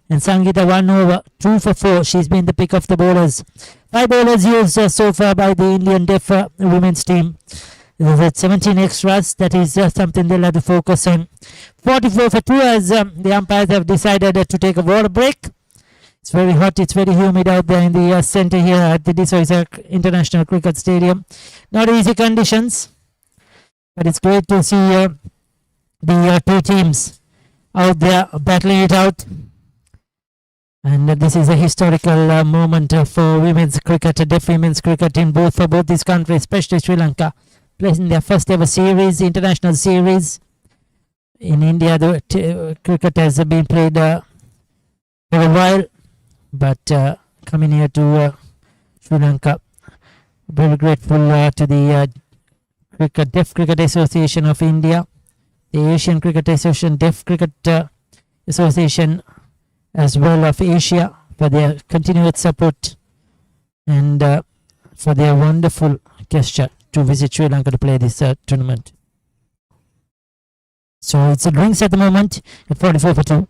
And Sangeeta 1 over 2 for 4. She's been the pick of the bowlers. 5 bowlers used so far by the Indian deaf women's team. With 17 extras, that is something they'll have to focus on. 44 for 2 as the umpires have decided to take a water break. It's very hot, it's very humid out there in the centre here at the Soysa International Cricket Stadium. Not easy conditions, but it's great to see the two teams out there battling it out. And this is a historical moment for women's cricket, deaf women's cricket for both these countries, especially Sri Lanka, playing their first ever series, international series. In India, the cricket has been played for a while, but coming here to Sri Lanka, very grateful to the Deaf Cricket Association of India, the Asian Cricket Association, Deaf Cricket Association as well of Asia, for their continued support and for their wonderful gesture to visit Sri Lanka to play this tournament. So it's a drinks at the moment at 44 for 2.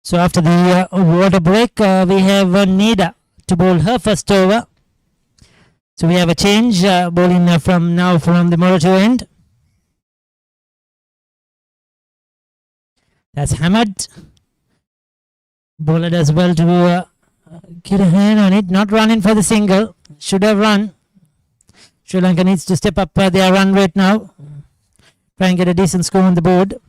So after the water break, we have Nida to bowl her first over. So we have a change bowling from the Moratuwa end. That's Hamad. Bowler does well to get a hand on it. Not running for the single. Should have run. Sri Lanka needs to step up their run rate now. Try and get a decent score on the board.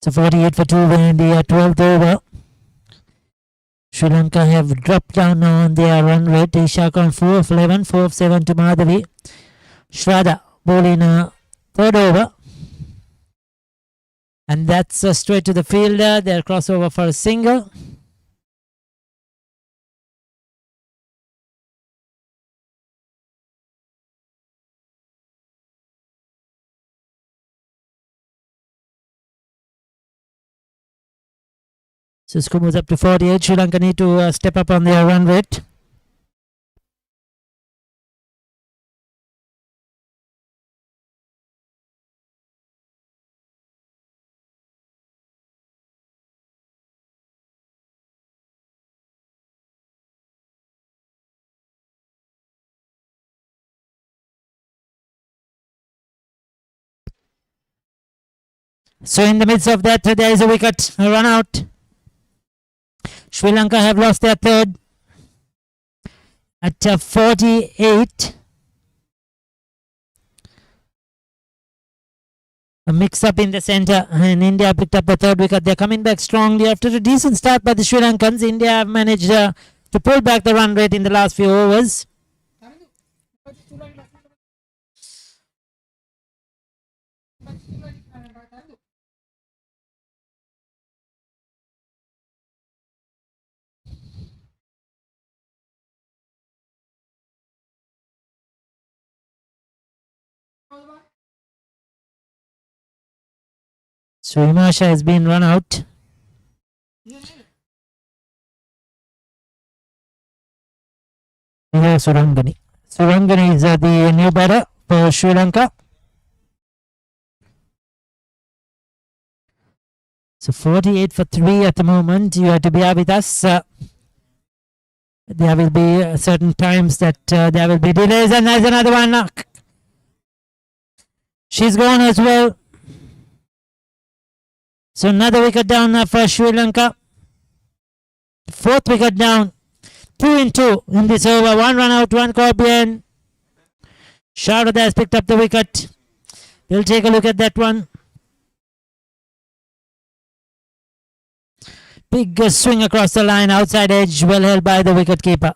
So 48 for 2 in the 12th over. Sri Lanka have dropped down now on their run rate. Isha on 4 of 11, 4 of 7 to Madhavi. Shraddha ball in third over. And that's straight to the fielder. They'll cross over for a single. So score moves up to 48. Sri Lanka need to step up on their run rate. So in the midst of that, there is a wicket, a run out. Sri Lanka have lost their third at 48. A mix-up in the centre, and India picked up the third wicket. They're coming back strongly after a decent start by the Sri Lankans. India have managed to pull back the run rate in the last few overs. So Himasha has been run out. Yeah, Surangani. Surangani is the new batter for Sri Lanka. So 48 for 3 at the moment. You have to bear with us. There will be certain times that there will be delays, and there's another one. She's gone as well. So another wicket down for Sri Lanka. Fourth wicket down. 2 in 2 in this over. 1 run out, 1 caught behind. Sharada has picked up the wicket. We'll take a look at that one. Big swing across the line, outside edge, well held by the wicket keeper.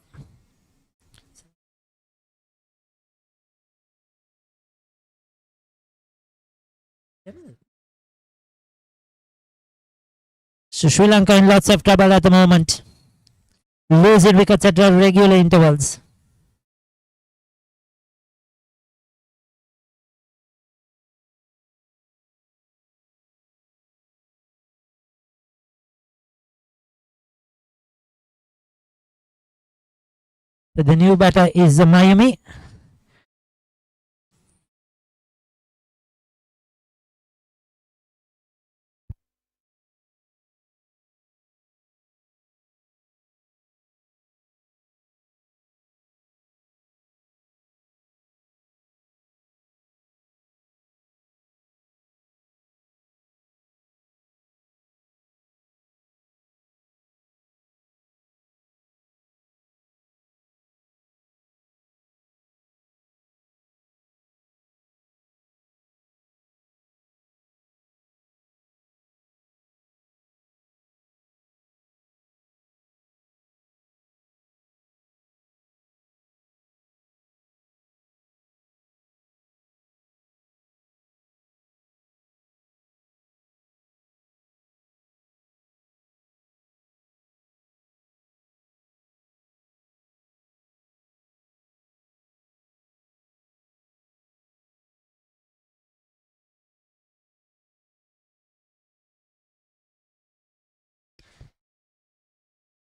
So Sri Lanka in lots of trouble at the moment. Losing wickets at regular intervals. The new batter is Miami.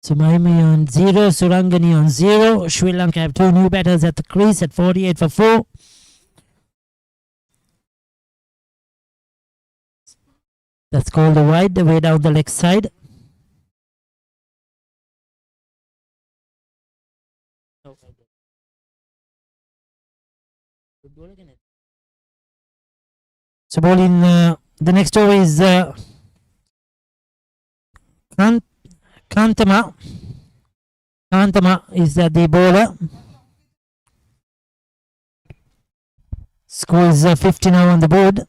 So Miami on 0, Surangani on 0. Sri Lanka have 2 new batters at the crease at 48 for 4. That's called a wide, way down the leg side. So ball in the next over is Kantama. Kantama is the bowler. Score is 50 now on the board.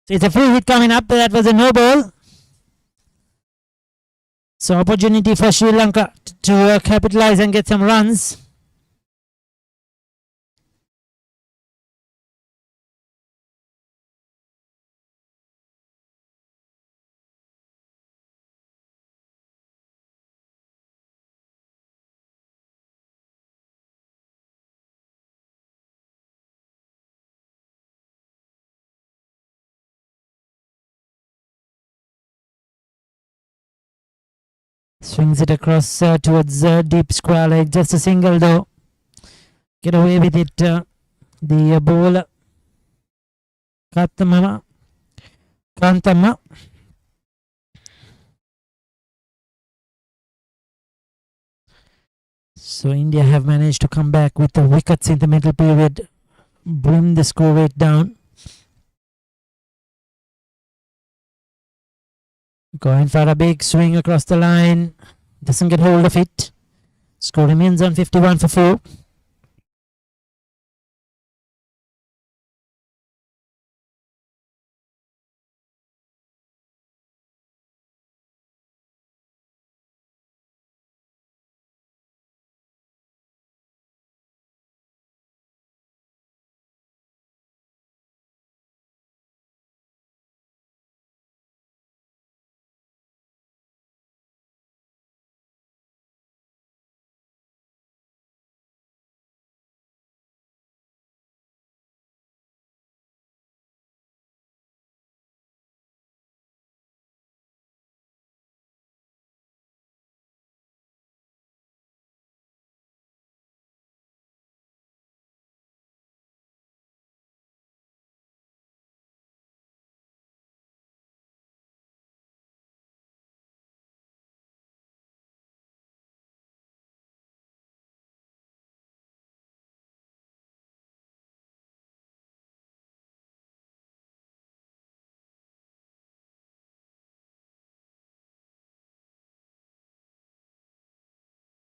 So it's a free hit coming up. That was a no ball. So opportunity for Sri Lanka to capitalize and get some runs. Swings it across towards deep square leg. Just a single though. Get away with it. The bowler Kantama. So India have managed to come back with the wickets in the middle period. Bring the score rate down. Going for a big swing across the line. Doesn't get hold of it. Score remains on 51 for 4.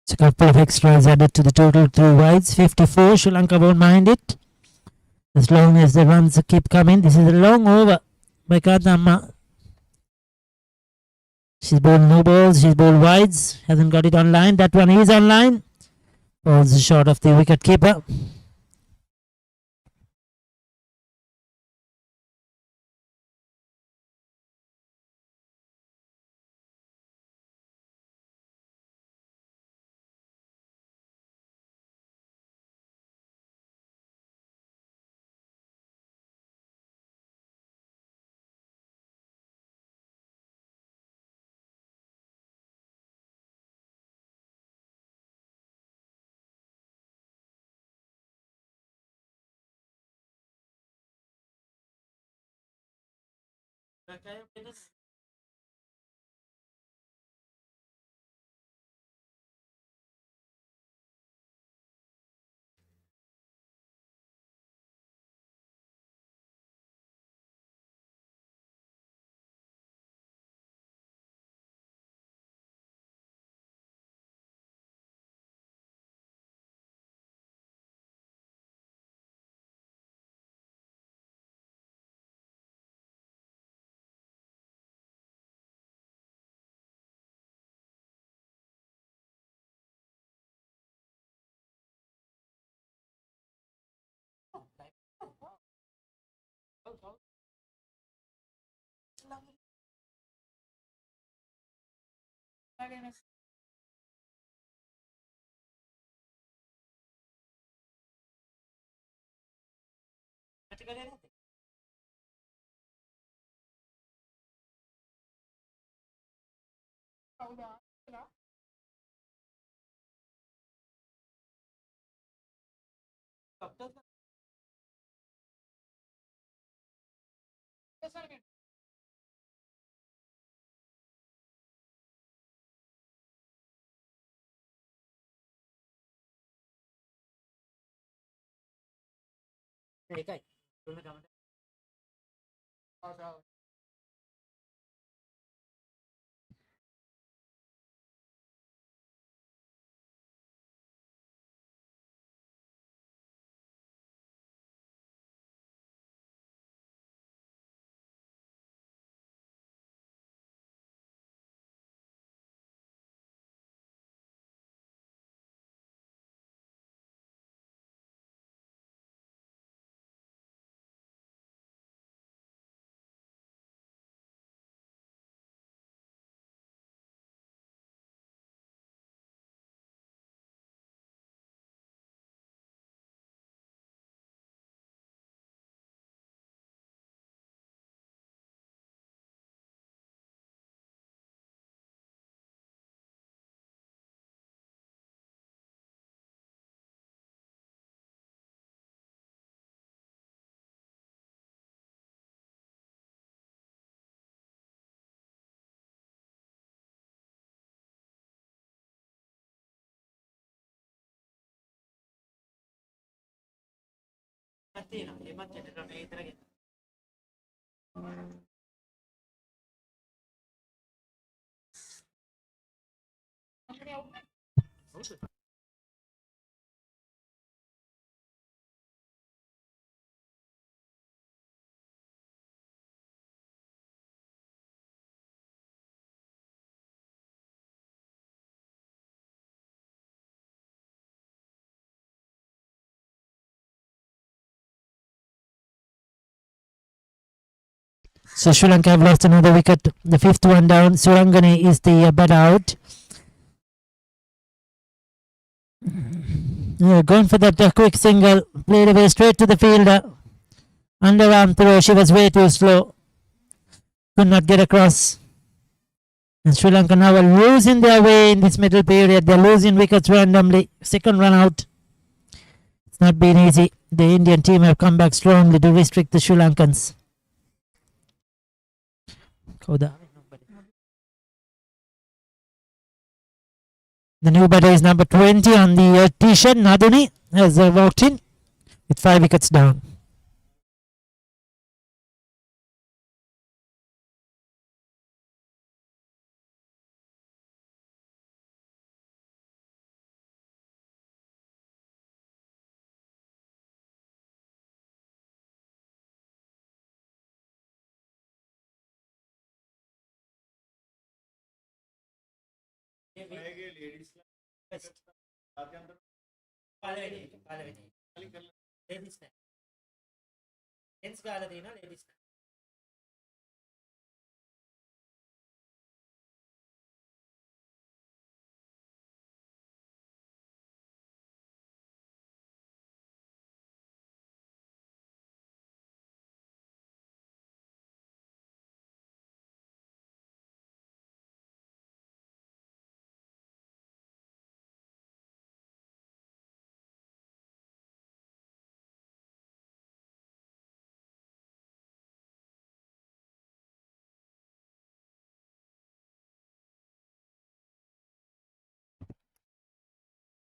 So a couple of extras added to the total 3 wides. 54. Sri Lanka won't mind it. As long as the runs keep coming. This is a long over by Kadamma. She's bowled no balls. She's bowled wides. Hasn't got it online. That one is online. Falls short of the wicket keeper. So Sri Lanka have lost another wicket. The fifth one down. Surangani is the bat out. Yeah, going for that quick single. Played away straight to the fielder. Underarm throw. She was way too slow. Could not get across. And Sri Lanka now are losing their way in this middle period. They're losing wickets randomly. Second run out. It's not been easy. The Indian team have come back strongly to restrict the Sri Lankans. The new batter is number 20 on the t-shirt. Naduni has walked in with 5 wickets down.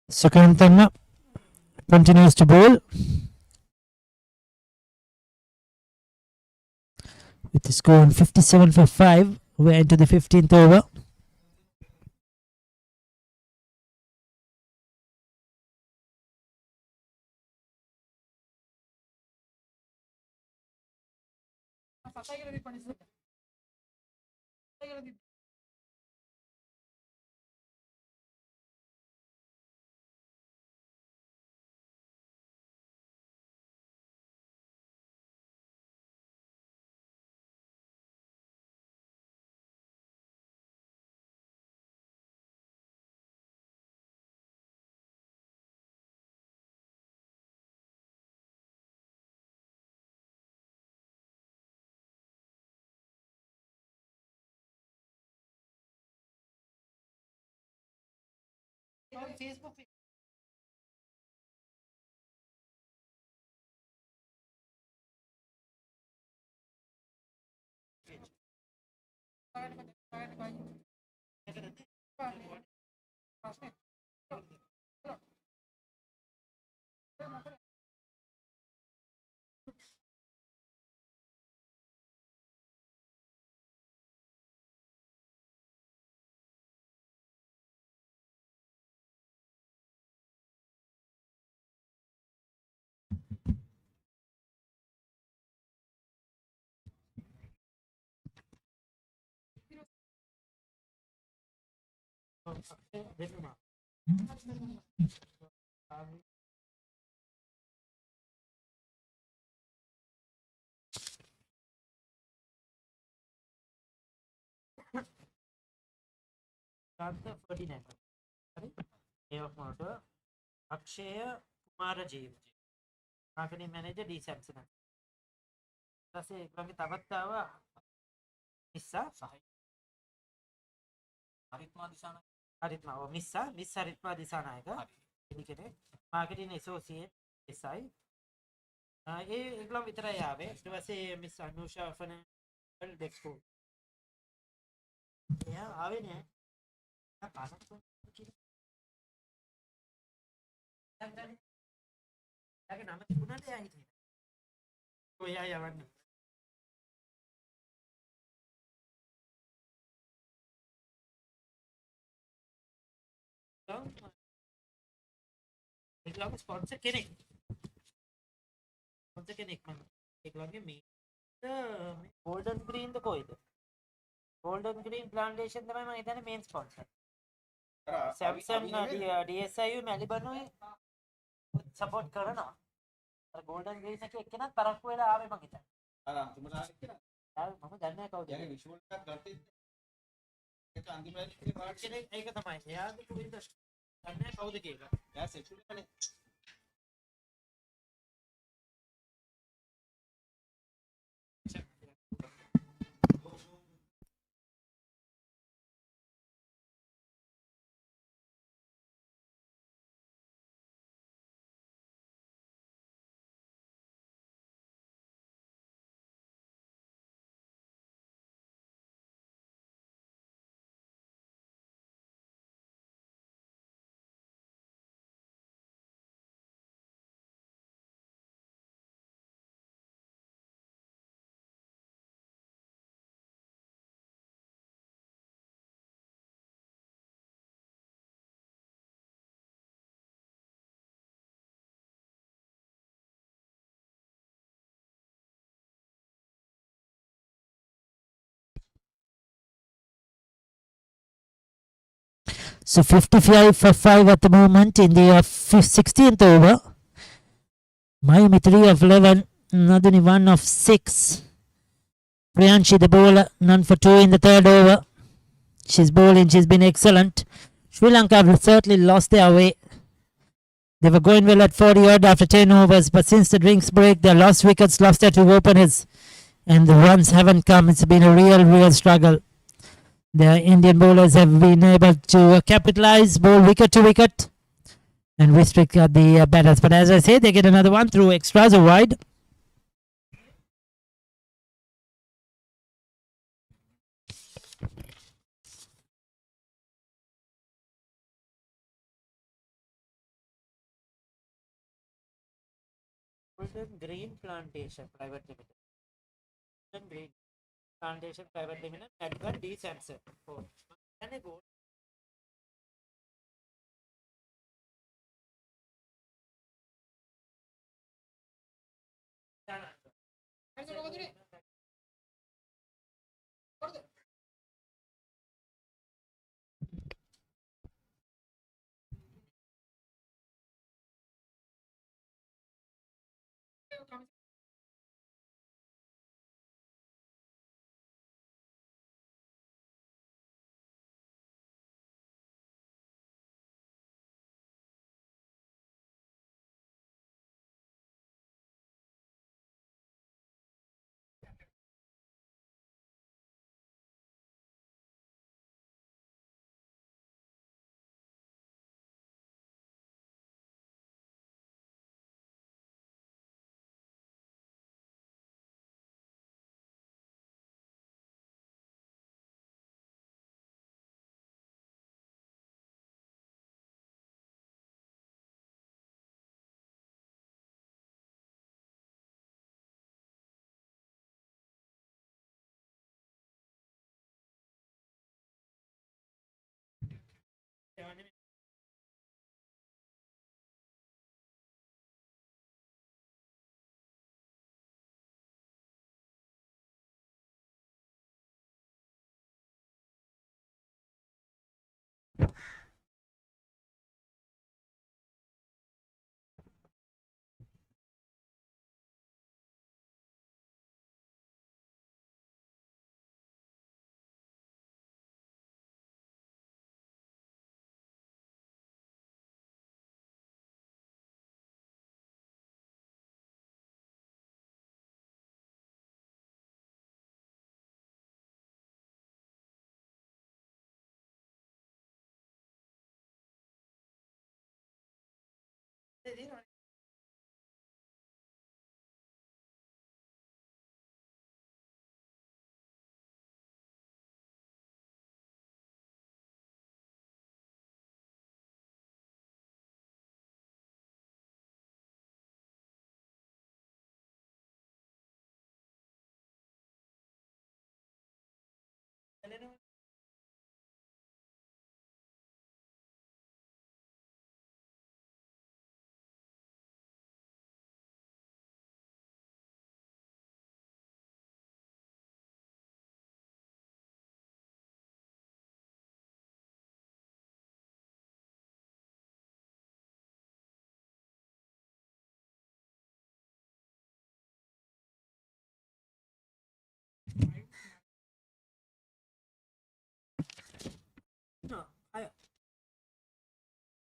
Sukantanna continues to bowl with the score on 57 for 5. We're into the 15th over. Akshaya Kumarajeev. Marketing manager D Samson. ඊපස්සේ ඒගොල්ලන්ගේ තවත් ආවා මිස්සා හරිත්මා miss හරිත්මා Dissanayake කෙනෙක් marketing associate SI ඒගොල්ලන් විතරයි ආවේ ඊට පස්සේ මිස් අනුෂා ෆර්නැන්ඩල් ඩෙක්ස්කෝ එයා ආවේ නෑ පාසක් එයාගේ නම තිබුණාට එයා හිටියේ Oh, yeah, one. एक sponsor කෙනෙක්. sponsor කෙනෙක් මම. ඒගොල්ලන්ගේ මේ golden green ද කොයිද? golden green plantation තමයි මම හිතන්නේ main sponsor. Samsung DSIU මැලිබනුයි support කරනවා. අර golden green එකේ එක්කෙනත් තරක්කු වෙලා ආවේ මම හිතන්නේ. අර අන්තිමට ආවේ කියලා. මම දන්නේ නැහැ කවුද. يعني විෂුවල් එකක් ගත්තේ ඒක අන්තිමට වාට් කෙනෙක් ඒක තමයි. එයාගේ කුවින්ද දන්නේ නැහැ කවුද කියලා. එයා set වෙලානේ. So 55 for 5 at the moment in the 16th over. Mayumi 3 of 11, Naduni 1 of 6. Priyanshi the bowler, none for 2 in the third over. She's bowling, she's been excellent. Sri Lanka have certainly lost their way. They were going well at 40 odd after 10 overs, but since the drinks break, they lost wickets, lost their 2 openers, and the runs haven't come. It's been a real struggle. The Indian bowlers have been able to capitalize, bowl wicket to wicket, and restrict the batters. But as I say, they get another one through extras or wide. Green Plantation Private Limited. Green Plantation Private Limited. Advan D Samson. Can I go?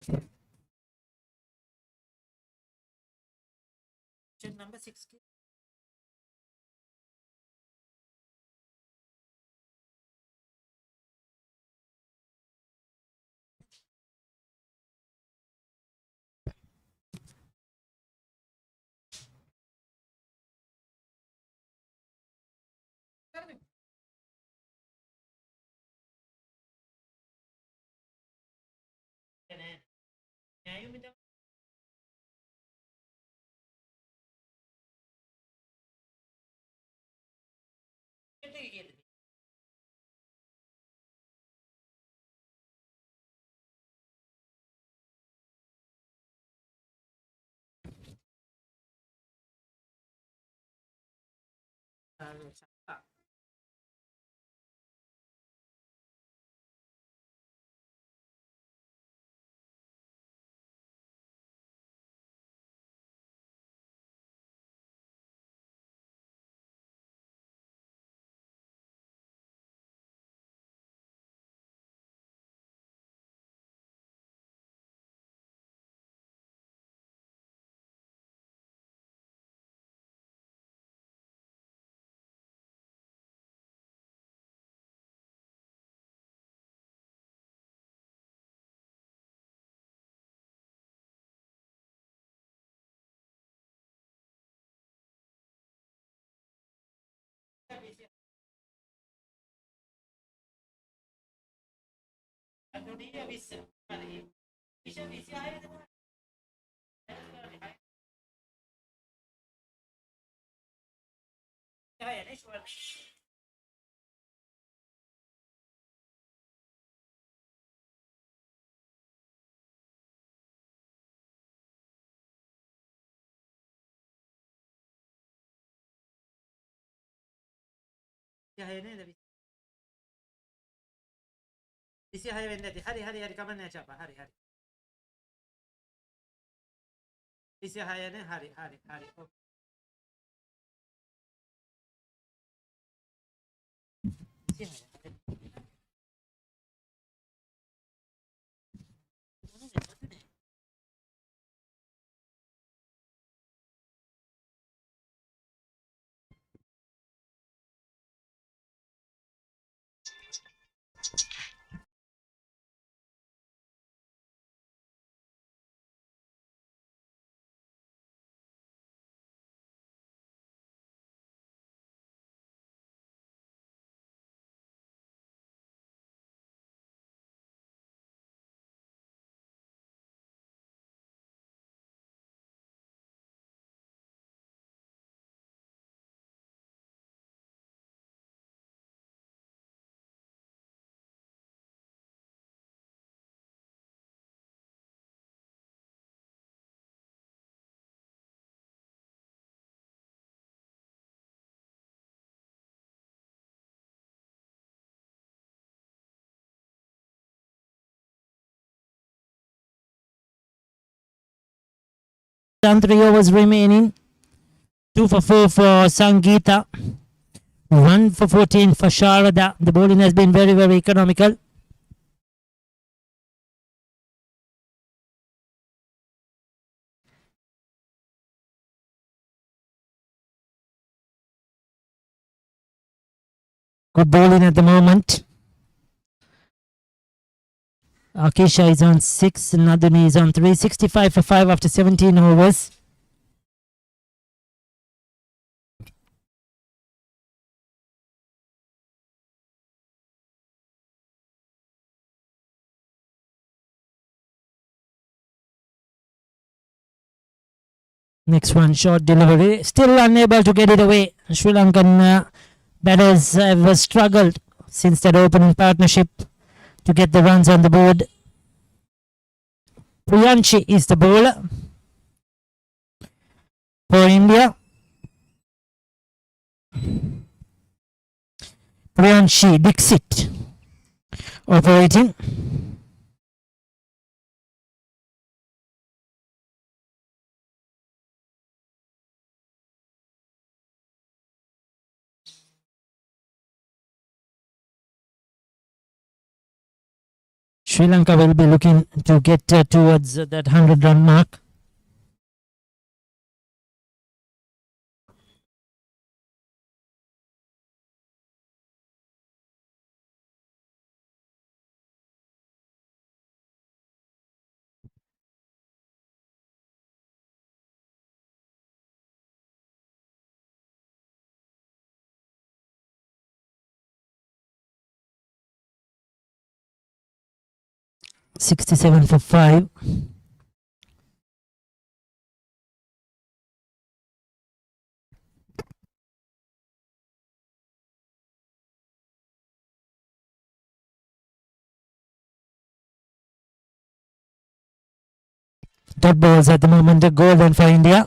Question number 6. Isi hai vendati. Hari kaman chapa. Hari. Isi hai ne hari. Okay. Isi hai. And 3 overs remaining. 2 for 4 for Sangeeta. 1 for 14 for Sharada. The bowling has been very, very economical. Good bowling at the moment. Akisha is on 6. Naduni is on 3. 65 for 5 after 17 overs. Next one, short delivery. Still unable to get it away. Sri Lankan batters have struggled since that opening partnership to get the runs on the board. Priyanshi is the bowler for India. Priyanshi Dixit operating. Sri Lanka will be looking to get towards that 100-run mark. .67 for 5. Dot balls at the moment, a golden for India.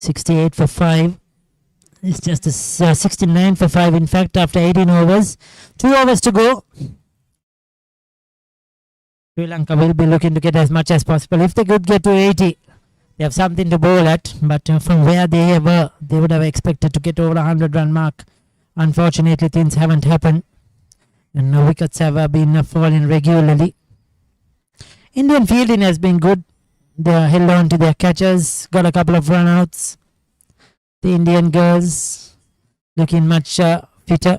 .68 for 5. It's just a 69 for 5. In fact, after 18 overs, 2 overs to go. Sri Lanka will be looking to get as much as possible. If they could get to 80, they have something to bowl at. But from where they were, they would have expected to get over 100-run mark. Unfortunately, things haven't happened. And no wickets have been falling regularly. Indian fielding has been good. They held on to their catches, got a couple of run-outs. The Indian girls looking much fitter.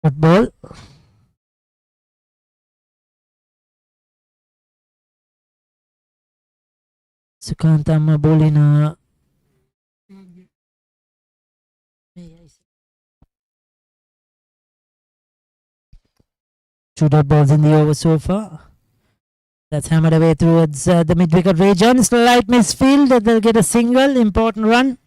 Ball. Sukantama bowling two dot balls in the over so far. That's hammered away towards the mid-wicket region. Slight misfield. They'll get a single. Important run.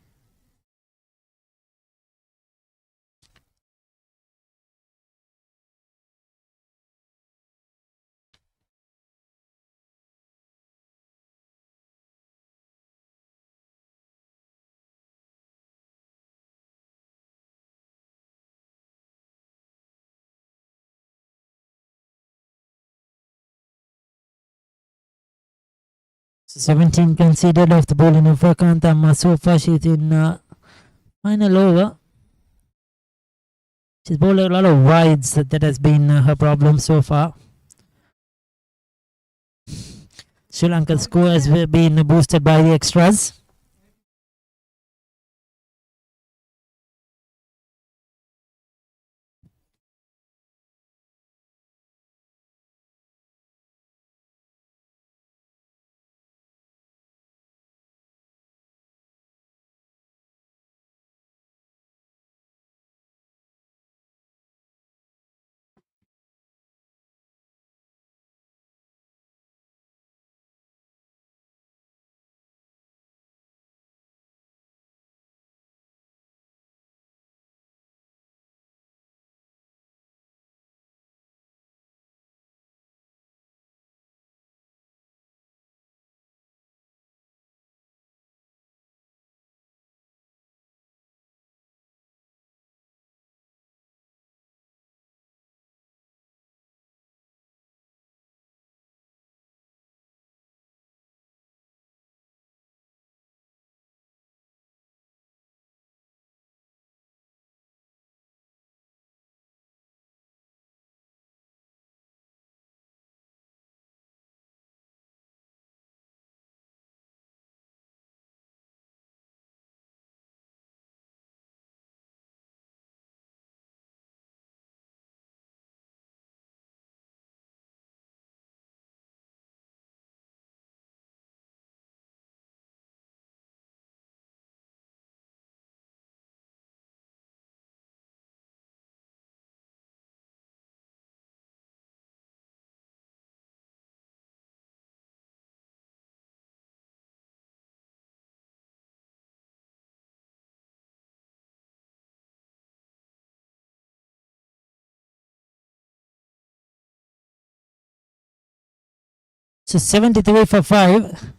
So 17 conceded off the bowling of Vakantama. So far she's in final over. She's bowled a lot of wides. That has been her problem so far. Sri Lanka's score has been boosted by the extras. So 73 for 5.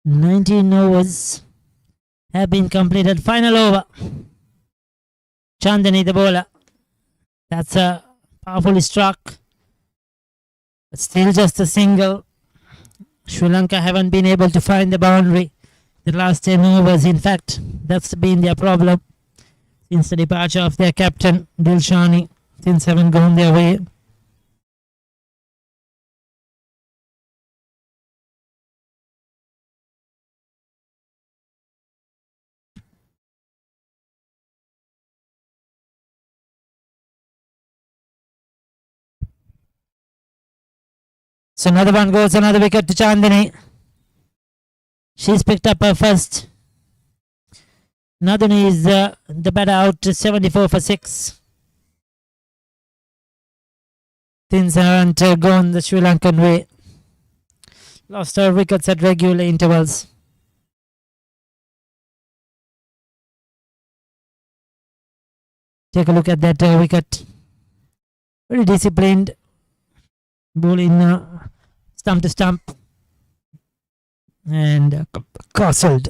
19 overs have been completed. Final over. Chandani, the bowler. That's a powerfully struck. But still just a single. Sri Lanka haven't been able to find the boundary the last 10 overs. In fact, that's been their problem since the departure of their captain, Dilshani. Things haven't gone their way. So another one goes, another wicket to Chandani. She's picked up her first. Naduni is the batter out to 74 for 6. Things haven't gone the Sri Lankan way. Lost her wickets at regular intervals. Take a look at that wicket. Very disciplined. Bowling stump to stump. And castled.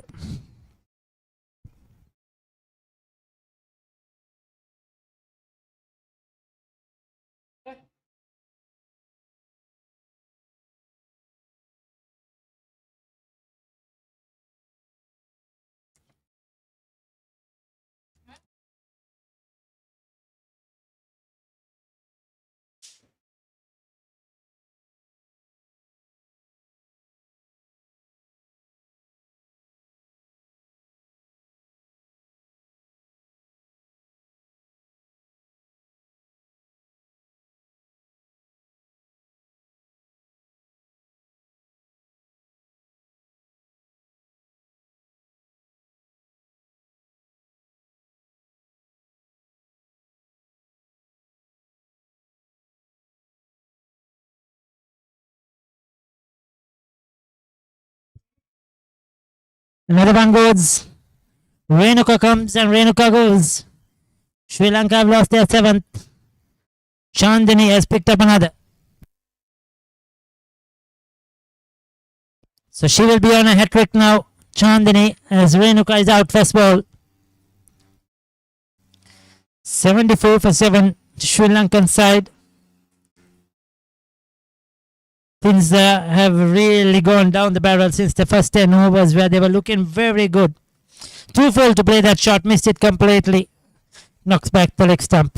Another one goes. Renuka comes and Renuka goes. Sri Lanka have lost their 7th. Chandani has picked up another. So she will be on a hat trick now. Chandani as Renuka is out first ball. 74 for 7. Sri Lankan side. Things have really gone down the barrel since the first 10 overs where they were looking very good. Twofold to play that shot, missed it completely. Knocks back the leg stump.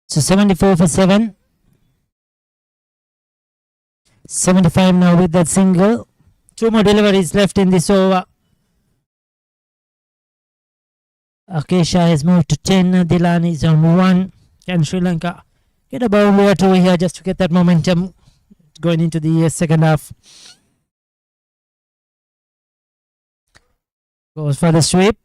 So 74 for 7. 75 now with that single. 2 more deliveries left in this over. Akesha has moved to 10. Dilani is on 1. Can Sri Lanka get a boundary or two here just to get that momentum going into the second half? Goes for the sweep.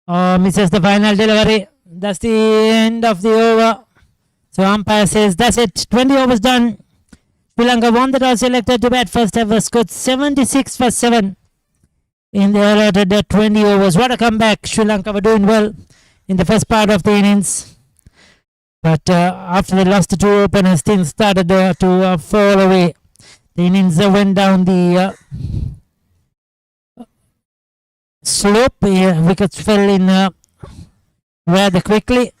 Misses the final delivery. That's the end of the over. So umpire says that's it. 20 overs done. Sri Lanka won the toss, selected to bat first, ever scored 76 for 7 in the allotted 20 overs. What a comeback. Sri Lanka were doing well in the first part of the innings. But after they lost the two openers, things started to fall away. The innings went down the slope. Wickets fell in rather quickly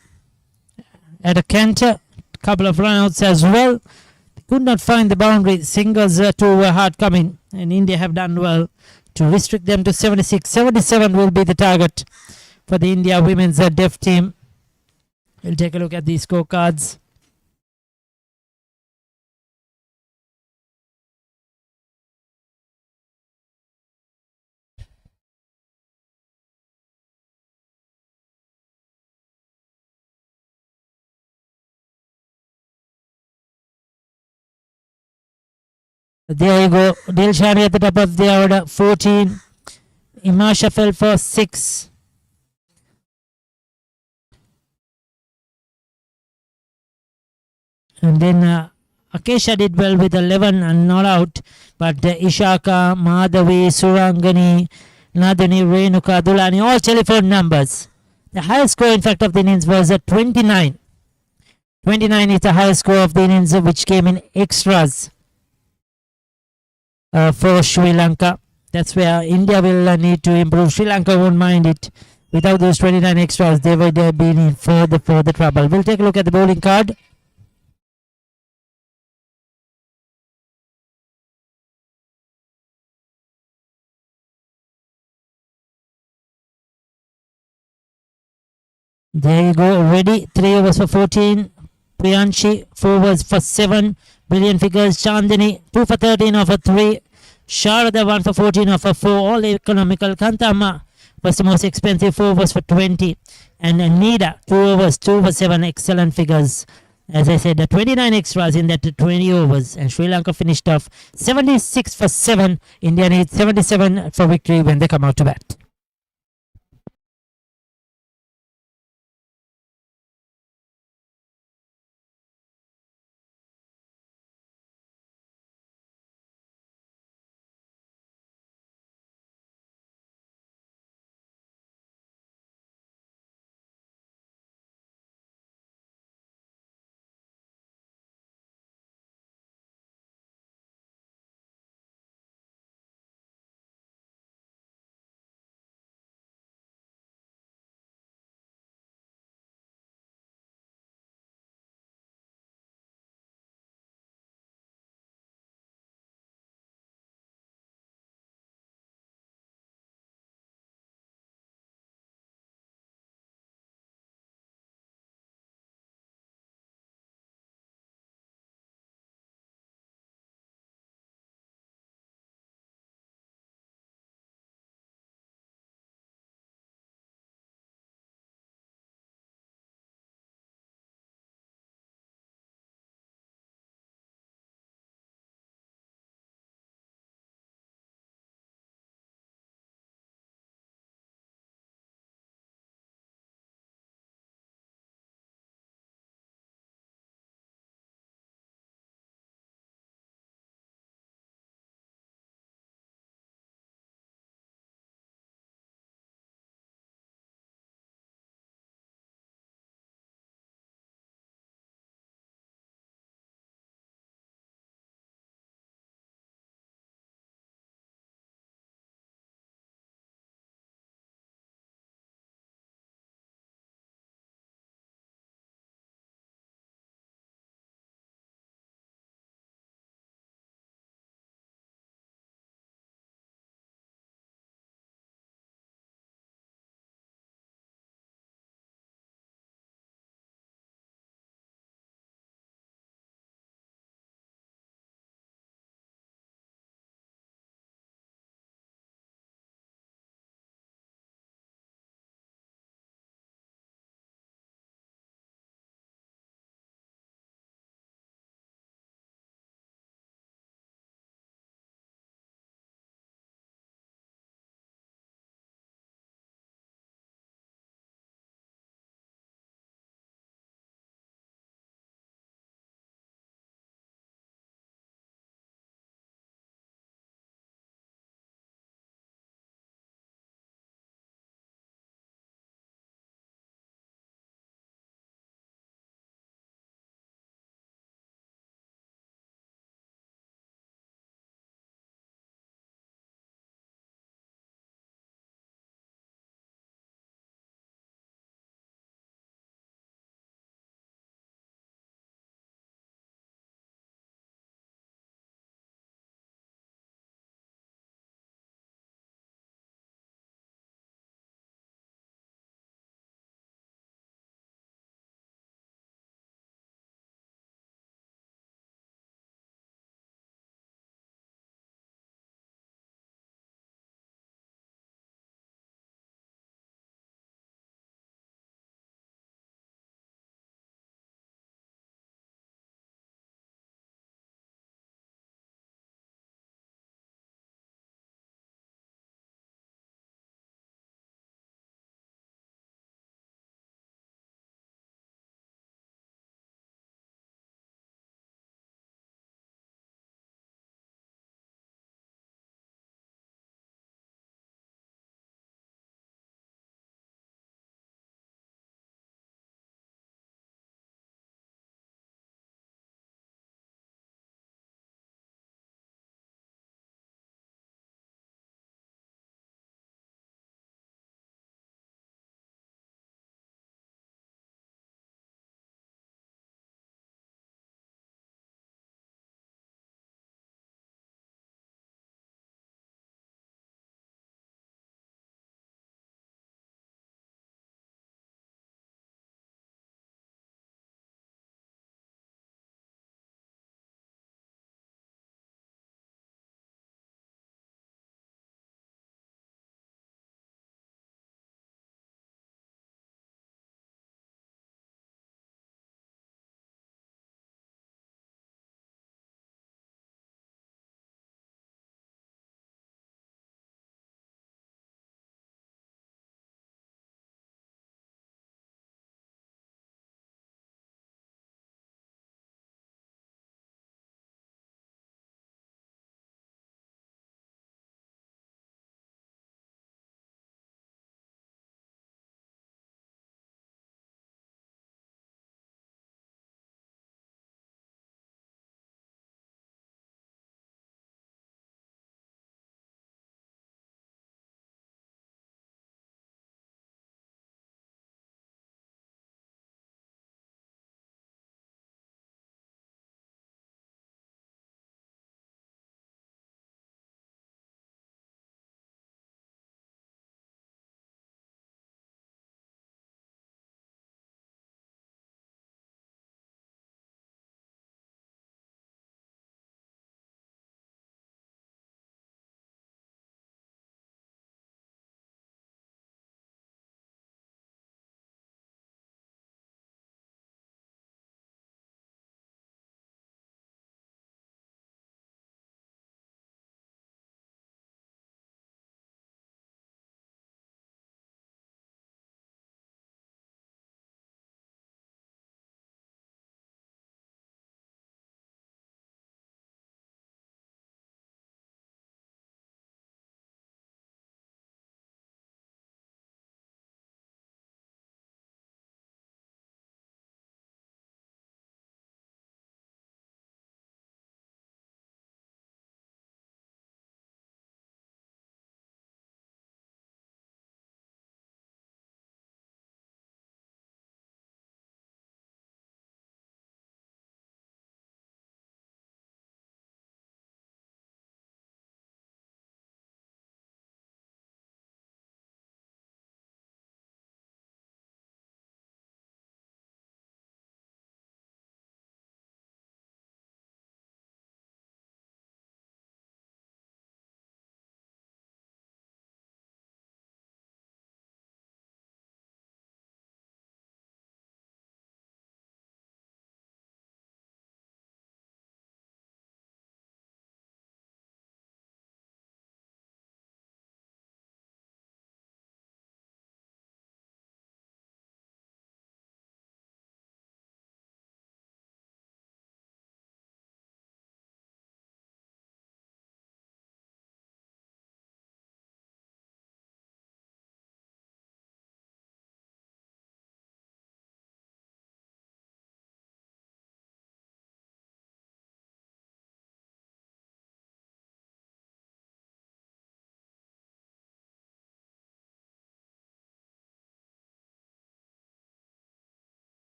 at a canter. Couple of runouts as well. They could not find the boundary. Singles too hard coming, and India have done well to restrict them to 76. 77 will be the target for the India women's deaf team. We'll take a look at the scorecards. There you go. Dilshani at the top of the order, 14. Imasha fell for 6. And then Akesha did well with 11 and not out. But Ishaka, Madhavi, Surangani, Naduni, Renuka, Dulani, all telephone numbers. The highest score, in fact, of the innings was 29. 29 is the highest score of the innings, which came in extras for Sri Lanka. That's where India will need to improve. Sri Lanka won't mind it. Without those 29 extras, they would have been in further trouble. We'll take a look at the bowling card. There you go. Ready. 3 overs for 14. Priyanshi, 4 overs for 7. Brilliant figures. Chandini, 2 for 13 off a 3. Sharada, 1 for 14 off a 4. All economical. Kantama was the most expensive, 4 overs for 20. And Nida, 2 overs, 2 for 7. Excellent figures. As I said, the 29 extras in that 20 overs. And Sri Lanka finished off 76 for 7. India needs 77 for victory when they come out to bat.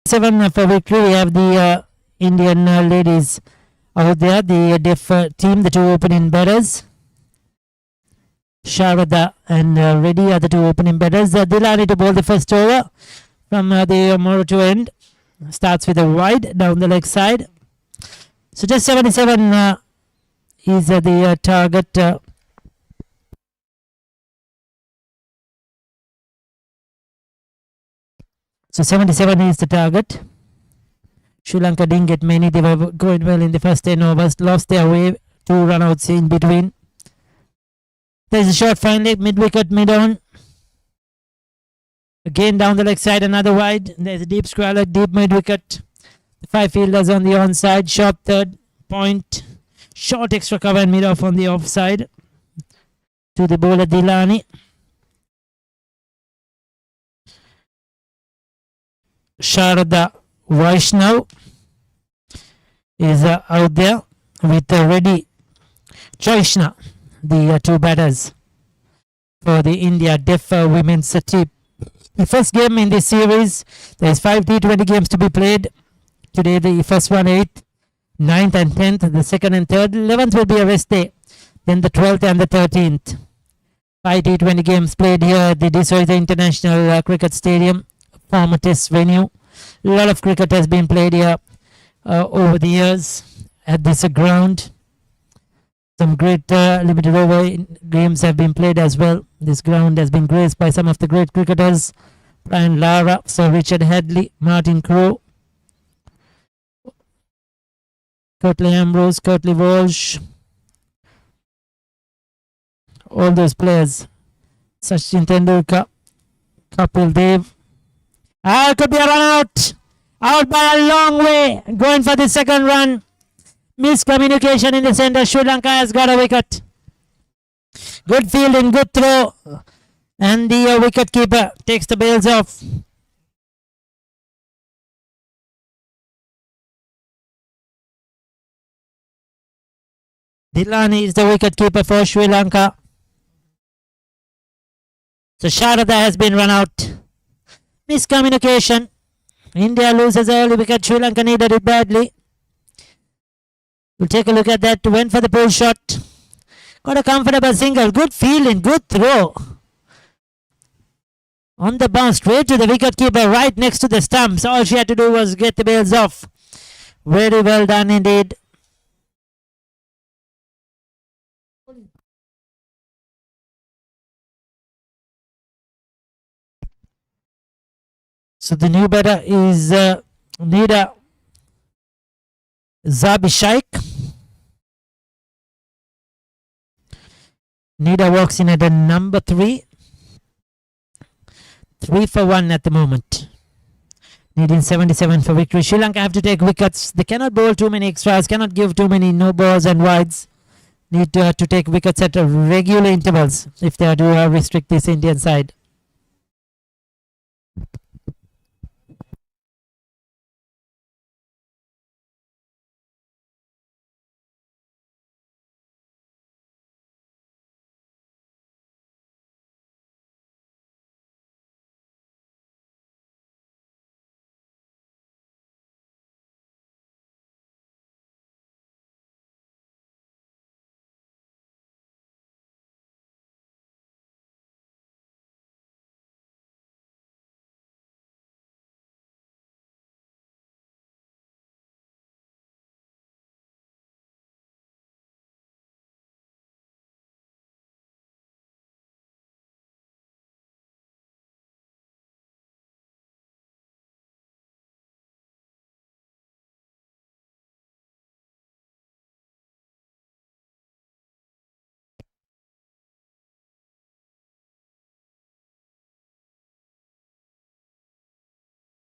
7 for victory. We have the Indian ladies out there, the deaf team, the two opening batters. Sharada and Reddy are the two opening batters. Dilani to bowl the first over from the Moratuwa end. Starts with a wide down the leg side. So just 77 is the target. So 77 is the target. Sri Lanka didn't get many. They were going well in the first 10 overs. Lost their way. 2 runouts in between. There's a short fine leg, mid wicket, mid on. Again down the leg side, another wide. There's a deep squaller, deep mid wicket. The 5 fielders on the onside. Short third point. Short extra cover and mid off on the offside. To the bowler Dilani. Sharada Vaishnav is out there with Reddy Choishna, the two batters for the India deaf women's team. The first game in this series, there's 5 T20 games to be played. Today the first one 8th, 9th and 10th, the second and third. 11th will be a rest day. Then the 12th and the 13th. 5 T20 games played here at the Soysa International Cricket Stadium, former test venue. A lot of cricket has been played here over the years at this ground. Some great limited over games have been played as well. This ground has been graced by some of the great cricketers. Brian Lara, Sir Richard Hadley, Martin Crowe, Curtly Ambrose, Curtly Walsh. All those players. Sachin Tendulkar, Kapil Dev. Could be a run out. Out by a long way. Going for the second run. Miscommunication in the center. Sri Lanka has got a wicket. Good fielding, good throw. And the wicket keeper takes the bails off. Dilani is the wicket keeper for Sri Lanka. So Sharada has been run out. Miscommunication. India loses early wicket. Sri Lanka needed it badly. We'll take a look at that. Went for the pull shot. Got a comfortable single. Good fielding. Good throw. On the bounce. Straight to the wicket keeper. Right next to the stumps. All she had to do was get the bails off. Very well done indeed. So the new batter is Nida Zabishak. Nida walks in at a number 3. 3 for 1 at the moment. Needing 77 for victory. Sri Lanka have to take wickets. They cannot bowl too many extras, cannot give too many no balls and wides. Need to take wickets at regular intervals if they are to restrict this Indian side.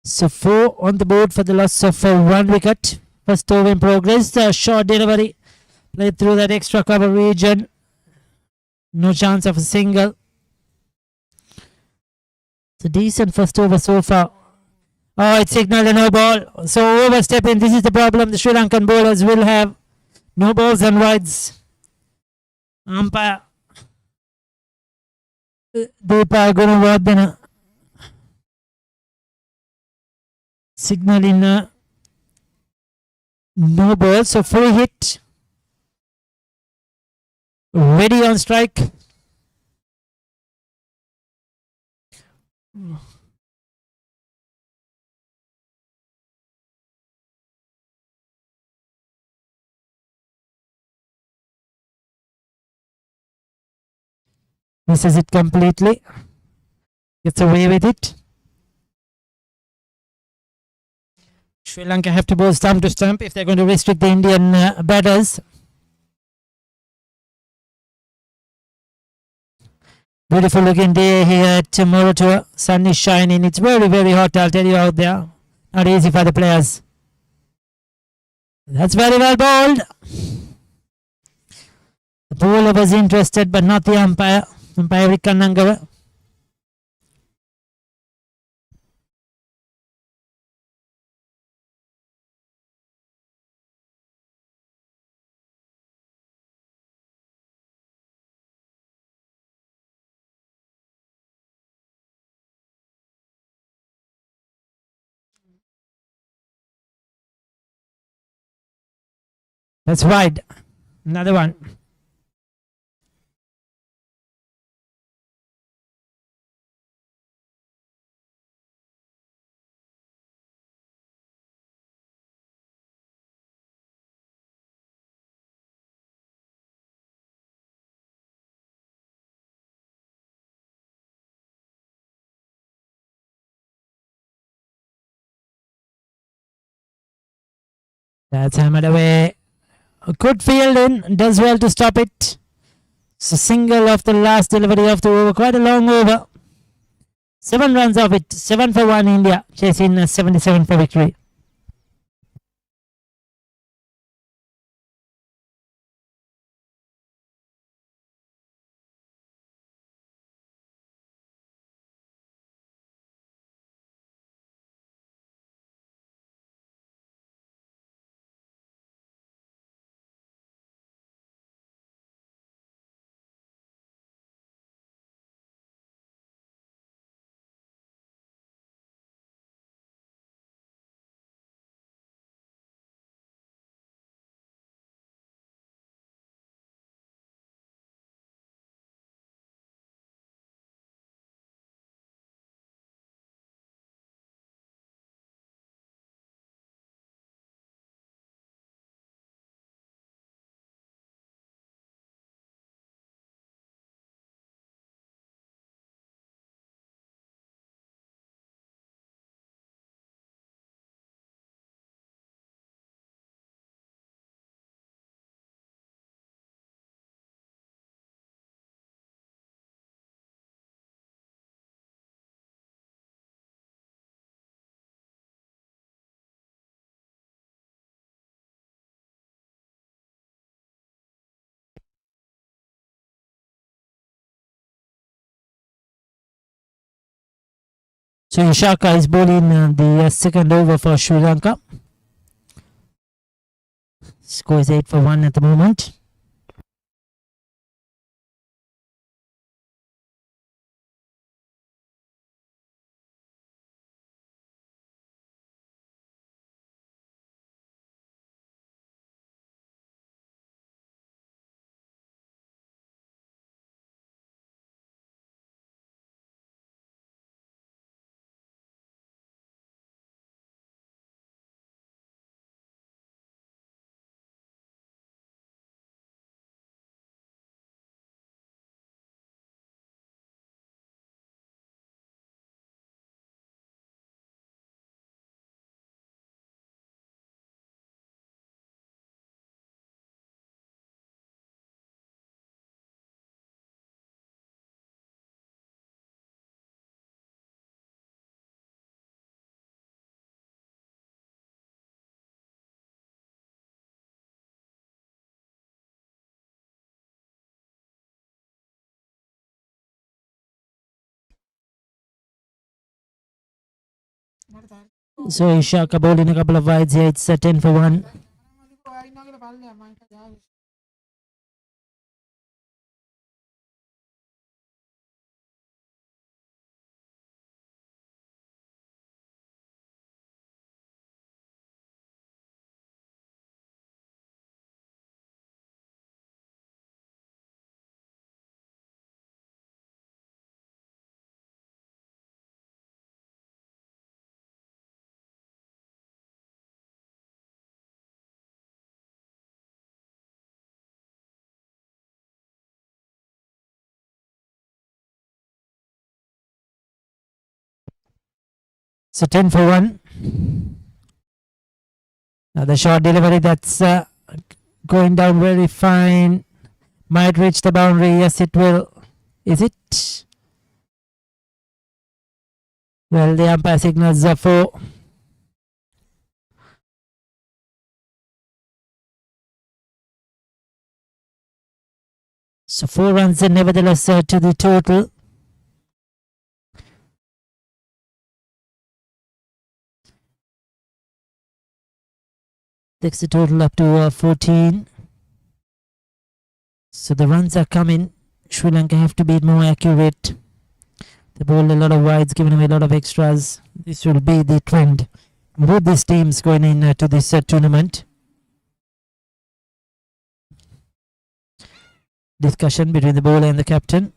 So 4 on the board for the loss of 1 wicket. First over in progress. Short delivery. Played through that extra cover region. No chance of a single. It's a decent first over so far. Oh, it's signaled a no ball. So overstepping. This is the problem. The Sri Lankan bowlers will have no balls and wides. Umpire Deepa Gunawardena signaling no ball. So free hit. Ready on strike. Misses it completely. Gets away with it. Sri Lanka have to bowl stump to stump if they're going to restrict the Indian batters. Beautiful looking day here at Moratuwa. Sun is shining. It's very, very hot, I'll tell you out there. Not easy for the players. That's very well bowled. The bowler was interested, but not the umpire. Umpire Rikkanangara. That's wide. Another one. That's hammered away. A good fielding. Does well to stop it. It's a single of the last delivery of the over. Quite a long over. 7 runs of it. 7 for 1 India. Chasing 77 for victory. So Ishaka is bowling the second over for Sri Lanka. Score is 8 for 1 at the moment. So Ishaka bowling a couple of wides here. It's 10 for 1. So 10 for 1. Now the short delivery that's going down very fine. Might reach the boundary. Yes, it will. Is it? Well, the umpire signals 4. So 4 runs nevertheless to the total. Takes the total up to 14. So the runs are coming. Sri Lanka have to be more accurate. They bowled a lot of wides, giving away a lot of extras. This will be the trend. Both these teams going into this tournament. Discussion between the bowler and the captain.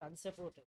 Unsupported.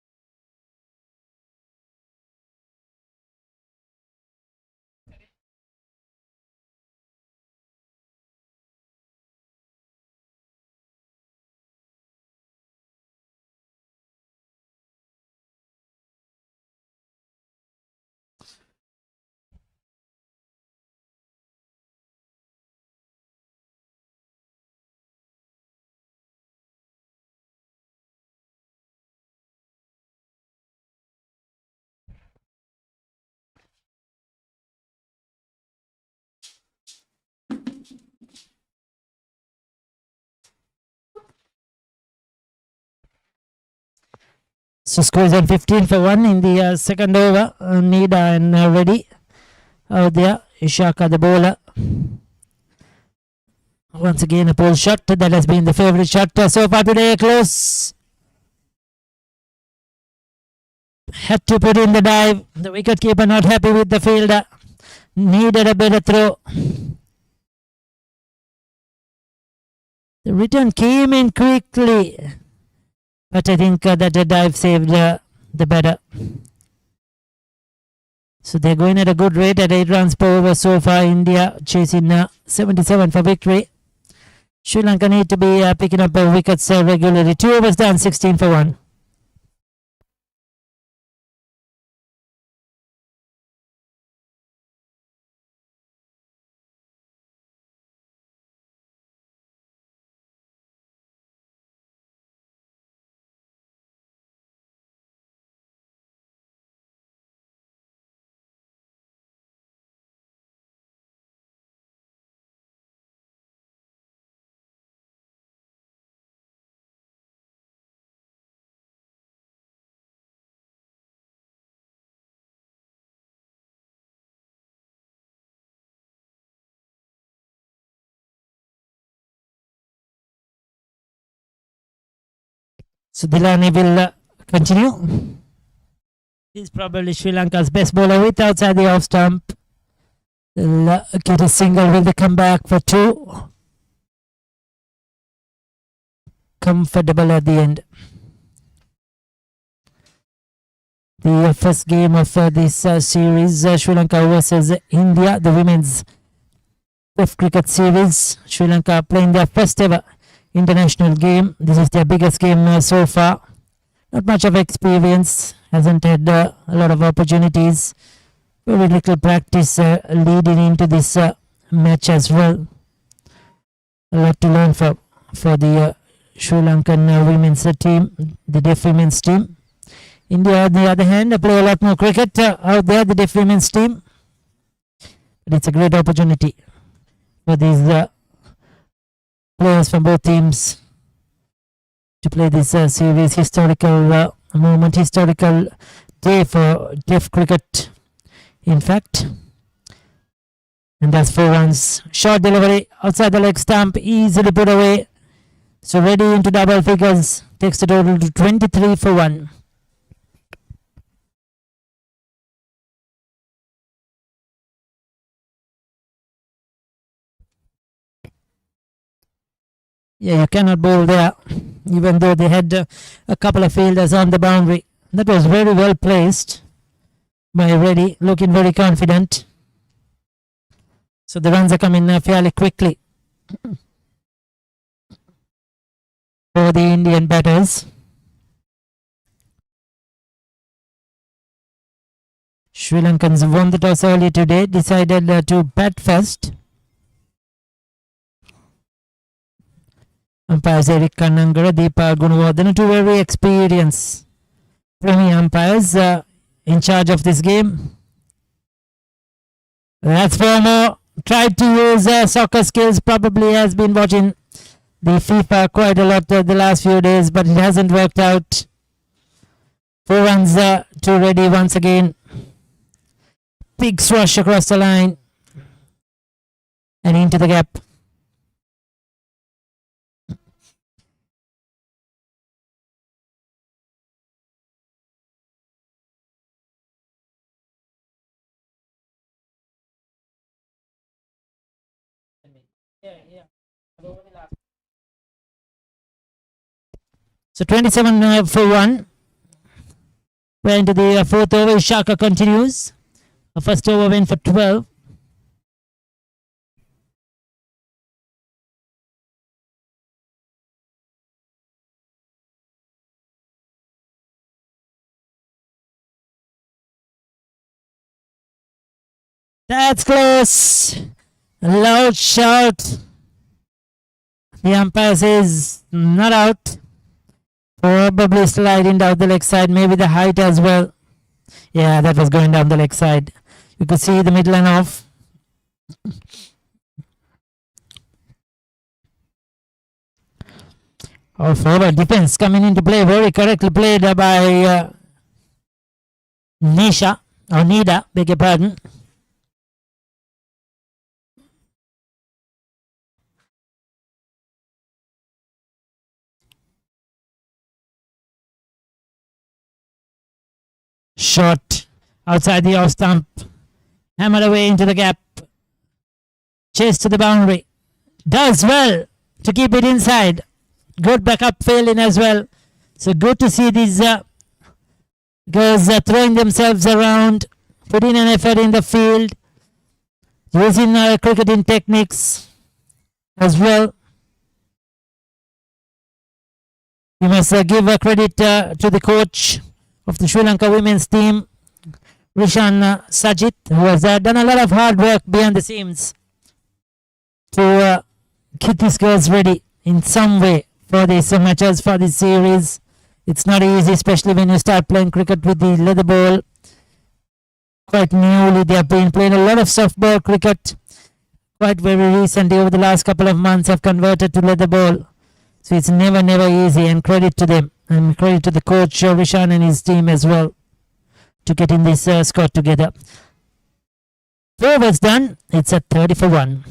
So scores on 15 for 1 in the second over. Nida and Reddy out there. Ishaka the bowler. Once again a pole shot. That has been the favourite shot so far today. Close. Had to put in the dive. The wicketkeeper not happy with the fielder. Needed a better throw. The return came in quickly. But I think that the dive saved the batter. So they're going at a good rate at 8 runs per over so far. India chasing 77 for victory. Sri Lanka need to be picking up wickets regularly. 2 overs done, 16 for 1. So Dilani will continue. He's probably Sri Lanka's best bowler with outside the off stump. They'll get a single. Will they come back for 2? Comfortable at the end. The first game of this series, Sri Lanka versus India, the women's Test cricket series. Sri Lanka playing their first ever international game. This is their biggest game so far. Not much of experience. Hasn't had a lot of opportunities. Very little practice leading into this match as well. A lot to learn for the Sri Lankan women's team, the deaf women's team. India, on the other hand, play a lot more cricket out there, the deaf women's team. But it's a great opportunity for these players from both teams to play this series. Historical moment, historical day for deaf cricket in fact. And that's 4 runs. Short delivery outside the leg stump, easily put away. So ready into double figures. Takes the total to 23 for 1. Yeah, you cannot bowl there, even though they had a couple of fielders on the boundary. That was very well placed by Reddy, looking very confident. So the runs are coming fairly quickly for the Indian batters. Sri Lankans won the toss early today, decided to bat first. Umpires Eric Kannangara, Deepa Gunawardena, two very experienced premier umpires in charge of this game. That's four more. Tried to use soccer skills, probably has been watching the FIFA quite a lot the last few days, but it hasn't worked out. 4 runs to Reddy once again. Big swash across the line and into the gap. So 27 for 1. We're into the fourth over. Shaka continues. The first over went for 12. That's close. A loud shout. The umpire says not out. Probably sliding down the leg side. Maybe the height as well. Yeah, that was going down the leg side. You could see the middle and off. Our forward defense coming into play. Very correctly played by Nisha. Or Nida, beg your pardon. Shot outside the off stump. Hammered away into the gap. Chase to the boundary. Does well to keep it inside. Good backup fielding as well. So good to see these girls throwing themselves around, putting an effort in the field, using cricketing techniques as well. We must give credit to the coach of the Sri Lanka women's team, Rishan Sajit, who has done a lot of hard work behind the scenes to keep these girls ready in some way for these matches, for this series. It's not easy, especially when you start playing cricket with the leather ball. Quite newly, they have been playing a lot of softball cricket. Quite very recently, over the last couple of months, have converted to leather ball. So it's never easy, and credit to them. And credit to the coach, Rishan, and his team as well, to getting this squad together. 4 overs done. It's at 30 for 1.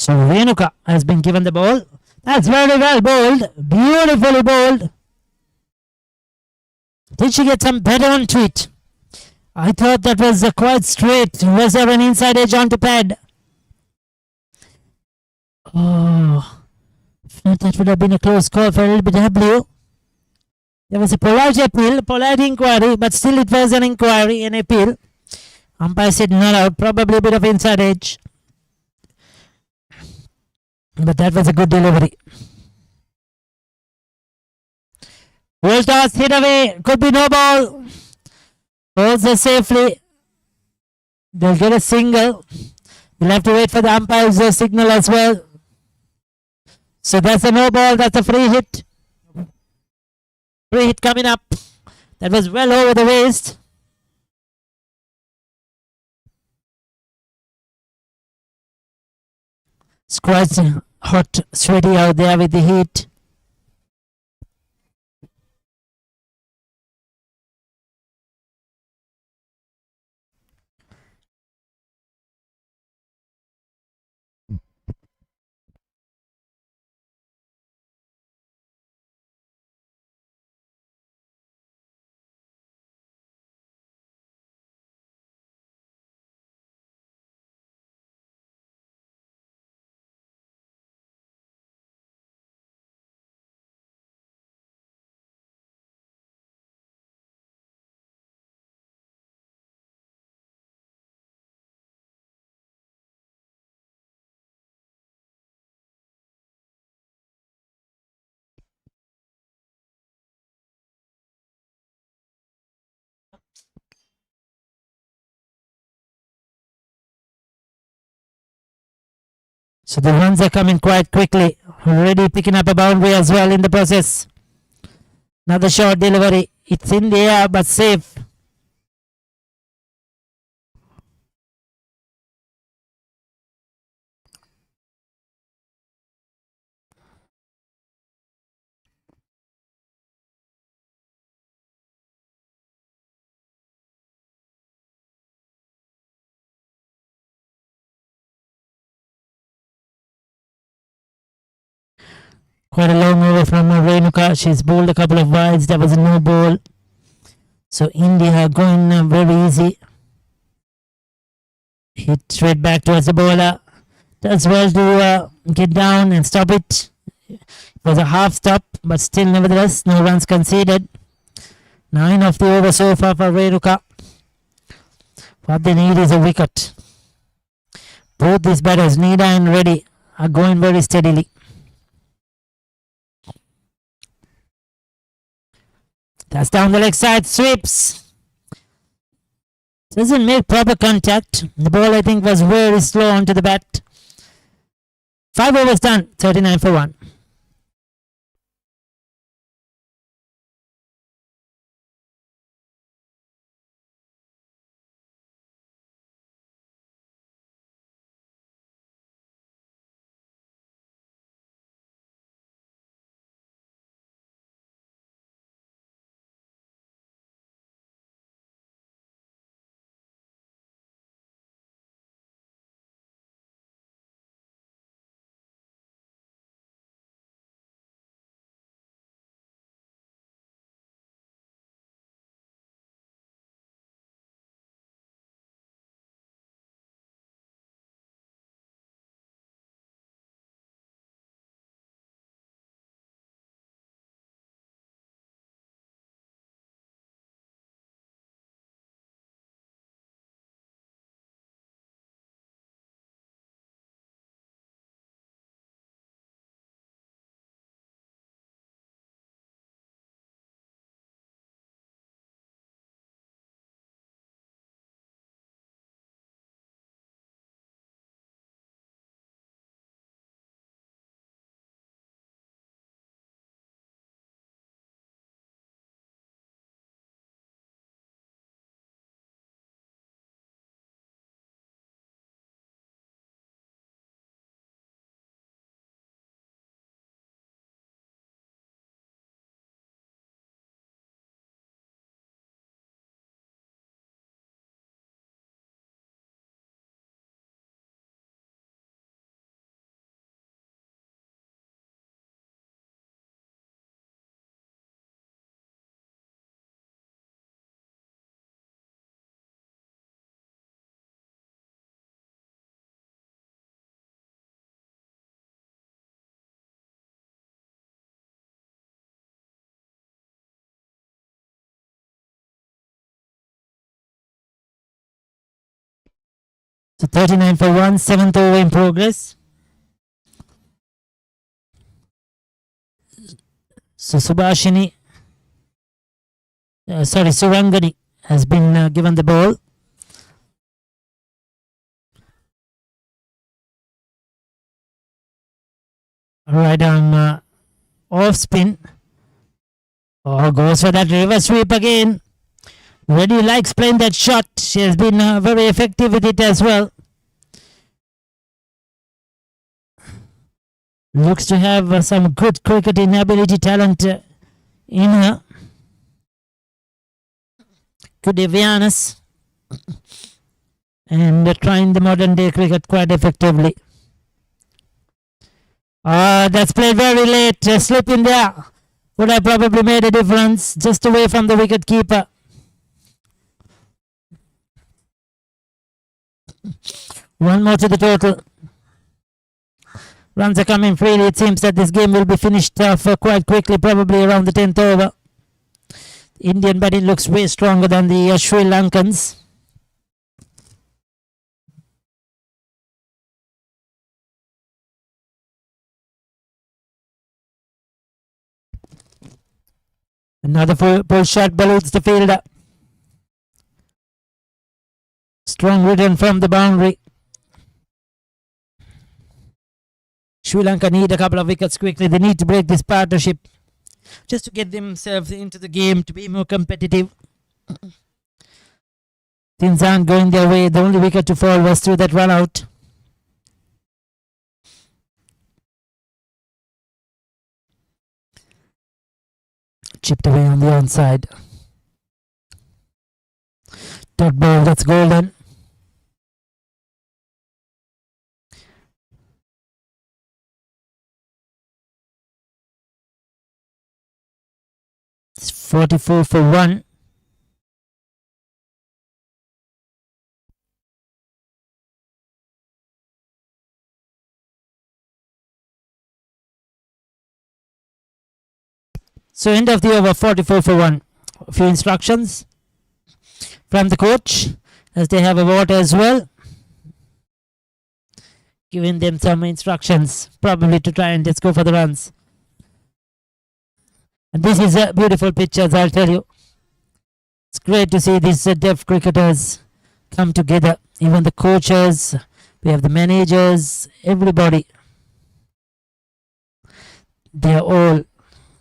So Renuka has been given the ball. That's very well bowled. Beautifully bowled. Did she get some better onto it? I thought that was quite straight. Was there an inside edge onto pad? Oh, if not, that would have been a close call for LBW. There was a polite appeal, polite inquiry, but still it was an inquiry, an appeal. Umpire said not out, probably a bit of inside edge. But that was a good delivery. Well toss, hit away, could be no ball. Bowls are safely. They'll get a single. We'll have to wait for the umpire's signal as well. So that's a no ball, that's a free hit. Free hit coming up. That was well over the waist. It's quite hot, sweaty out there with the heat. So the runs are coming quite quickly. Already picking up a boundary as well in the process. Another short delivery. It's in the air but safe. Quite a long over from Renuka. She's bowled a couple of wides. There was a no ball. So India going very easy. Hit straight back towards the bowler. Does well to get down and stop it. It was a half stop, but still nevertheless no runs conceded. 9 of the over so far for Renuka. What they need is a wicket. Both these batters, Nida and Reddy, are going very steadily. That's down the leg side, sweeps. Doesn't make proper contact. The ball I think was very slow onto the bat. 5 overs done, 39 for 1. So 39 for 1, 7th over in progress. So Surangani has been given the ball. Right on off spin. Oh, goes for that reverse sweep again. Reddy likes playing that shot. She has been very effective with it as well. Looks to have some good cricketing ability, talent in her. Good awareness. And trying the modern day cricket quite effectively. That's played very late. Slip in there. Would have probably made a difference. Just away from the wicket keeper. One more to the total. Runs are coming freely. It seems that this game will be finished off quite quickly, probably around the 10th over. Indian batting looks way stronger than the Sri Lankans. Another full shot balloons the fielder. Strong return from the boundary. Sri Lanka need a couple of wickets quickly. They need to break this partnership just to get themselves into the game to be more competitive. Things aren't going their way. The only wicket to fall was through that run out. Chipped away on the onside. Dot ball, that's golden. It's 44 for 1. So end of the over, 44 for 1. A few instructions from the coach as they have a vote as well. Giving them some instructions, probably to try and just go for the runs. And this is a beautiful picture, I'll tell you. It's great to see these deaf cricketers come together. Even the coaches, we have the managers, everybody. They all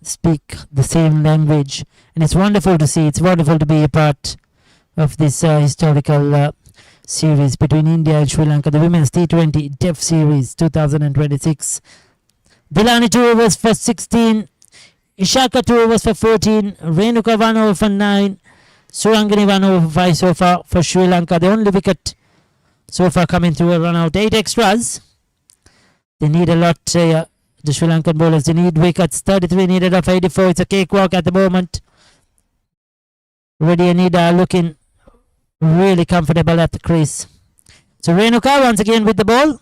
speak the same language. And it's wonderful to see. It's wonderful to be a part of this historical series between India and Sri Lanka, the Women's T20 Deaf Series 2026. Dilani 2 overs for 16. Ishaka 2 overs for 14. Renuka 1 over for 9. Surangani 1 over for 5 so far for Sri Lanka. The only wicket so far coming through a run out. 8 extras. They need a lot. The Sri Lankan bowlers, they need wickets. 33 needed of 84. It's a cakewalk at the moment. Reddy and Nida looking really comfortable at the crease. So Renuka once again with the ball.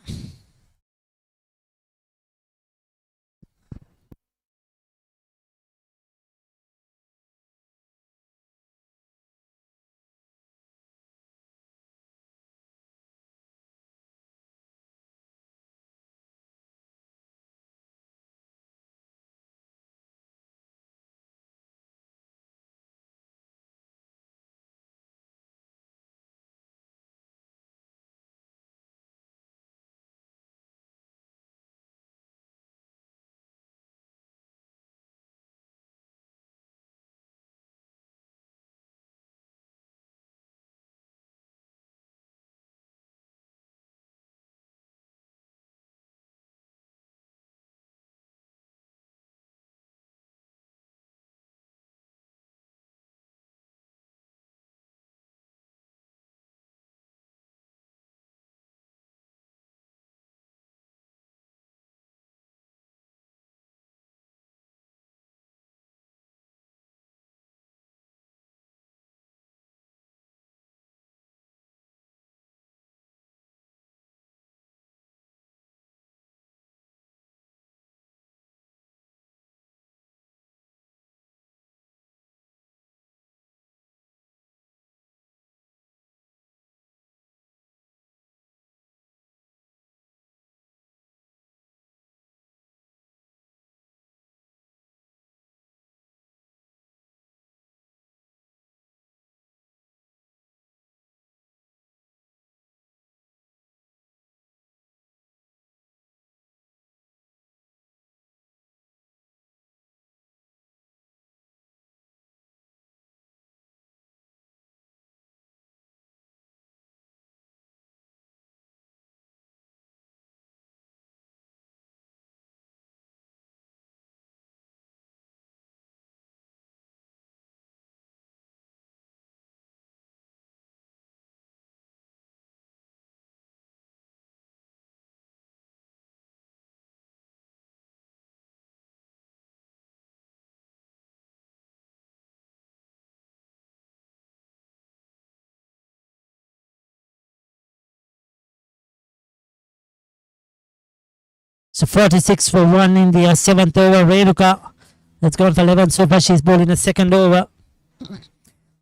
So 46 for 1 in the 7th over. Renuka has gone for 11 so far. She's bowling the second over.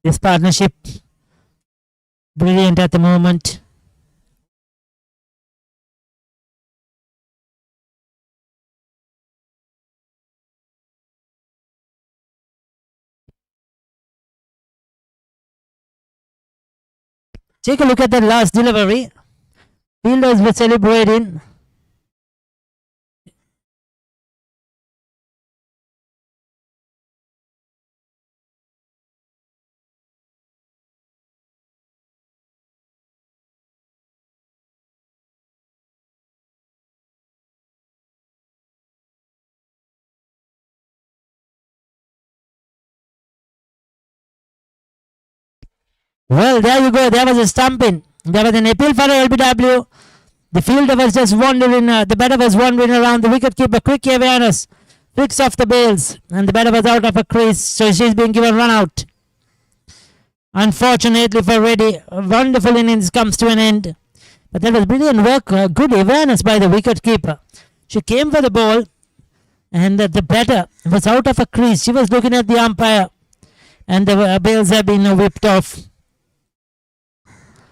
This partnership brilliant at the moment. Take a look at that last delivery. Fielders were celebrating. Well, there you go. There was a stumping. There was an appeal for a LBW. The fielder was just wandering. The batter was wandering around. The wicketkeeper, quick awareness, flicks off the bails, and the batter was out of a crease. So she's been given run out. Unfortunately for Reddy, a wonderful innings comes to an end. But that was brilliant work. Good awareness by the wicketkeeper. She came for the ball, and the batter was out of a crease. She was looking at the umpire, and the bails have been whipped off.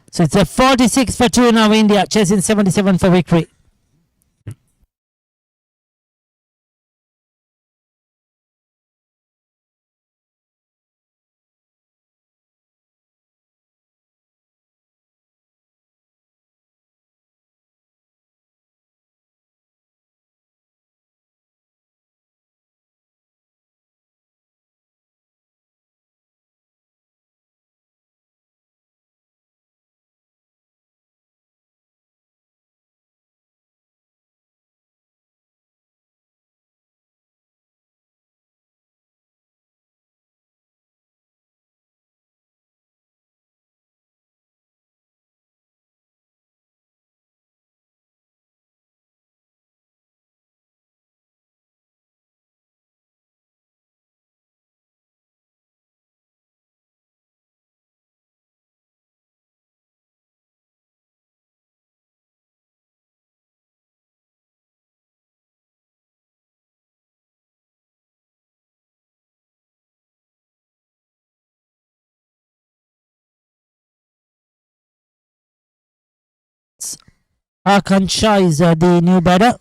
So it's a 46 for 2 now. India chasing 77 for victory. Akansha is the new batter.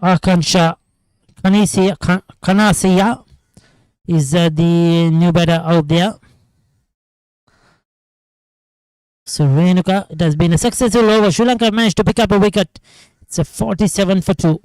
Akansha Kanasiya is the new batter out there. So Renuka, it has been a successful over. Sri Lanka managed to pick up a wicket. It's a 47 for 2.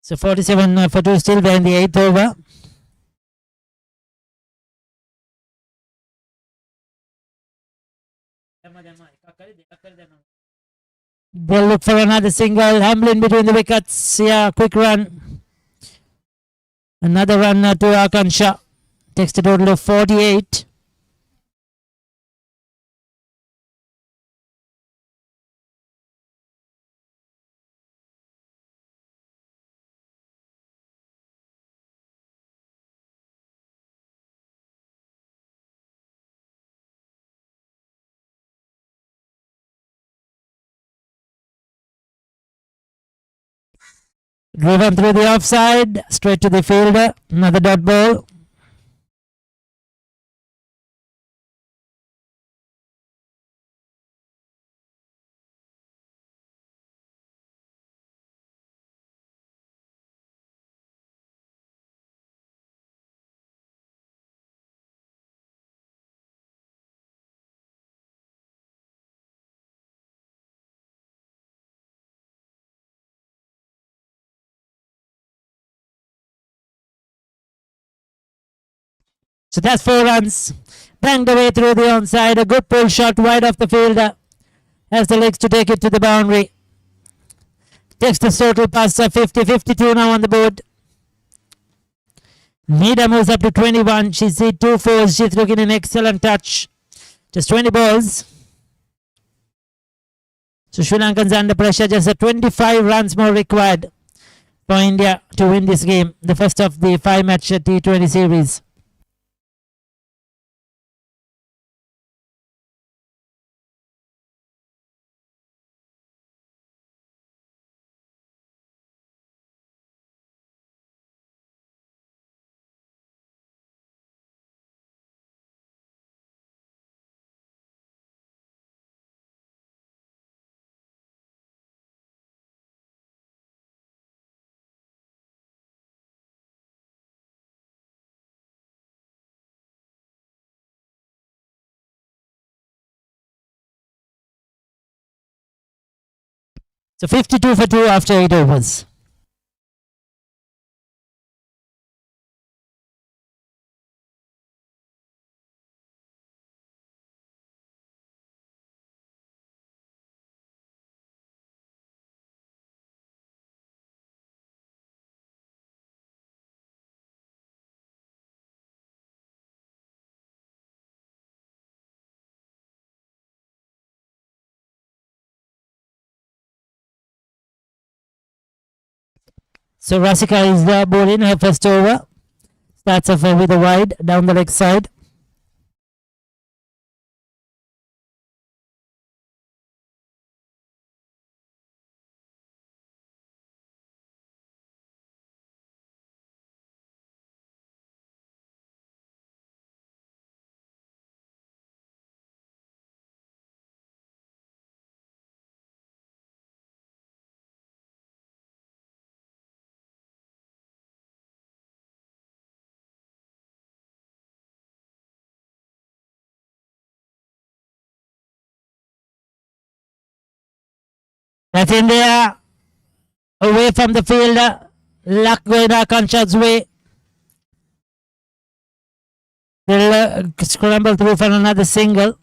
So 47 for 2 still there in the 8th over. They'll look for another single. Hamlin between the wickets. Yeah, quick run. Another run to Akansha. Takes a total of 48. Driven through the offside, straight to the fielder. Another dot ball. So that's 4 runs. Banged away through the onside. A good pull shot wide off the fielder. Has the legs to take it to the boundary. Takes the total past 50-52 now on the board. Nida moves up to 21. She's hit 2 fours. She's looking in excellent touch. Just 20 balls. So Sri Lankans under pressure. Just 25 runs more required for India to win this game. The first of the 5-match T20 series. So 52 for 2 after 8 overs. So Rasika is the ball in her first over. Starts off with a wide down the leg side. That's in there. Away from the fielder. Luck going Akansha's way. They'll scramble through for another single.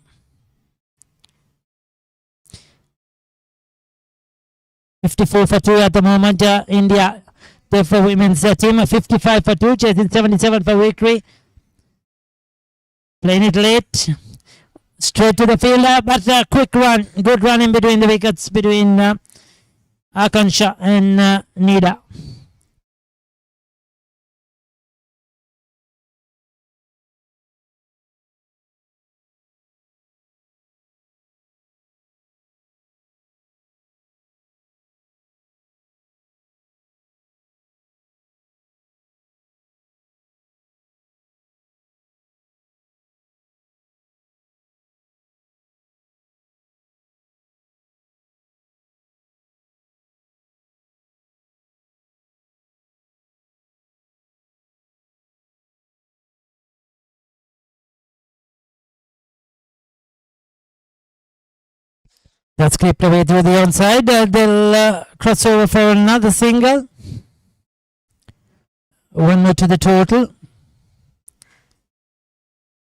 $54 for 2 at the moment. India, therefore women's team, 55 for 2, chasing 77 for victory. Playing it late. Straight to the fielder, but a quick run. Good run in between the wickets between Akansha and Nida. That's clipped away through the onside. They'll cross over for another single. One more to the total.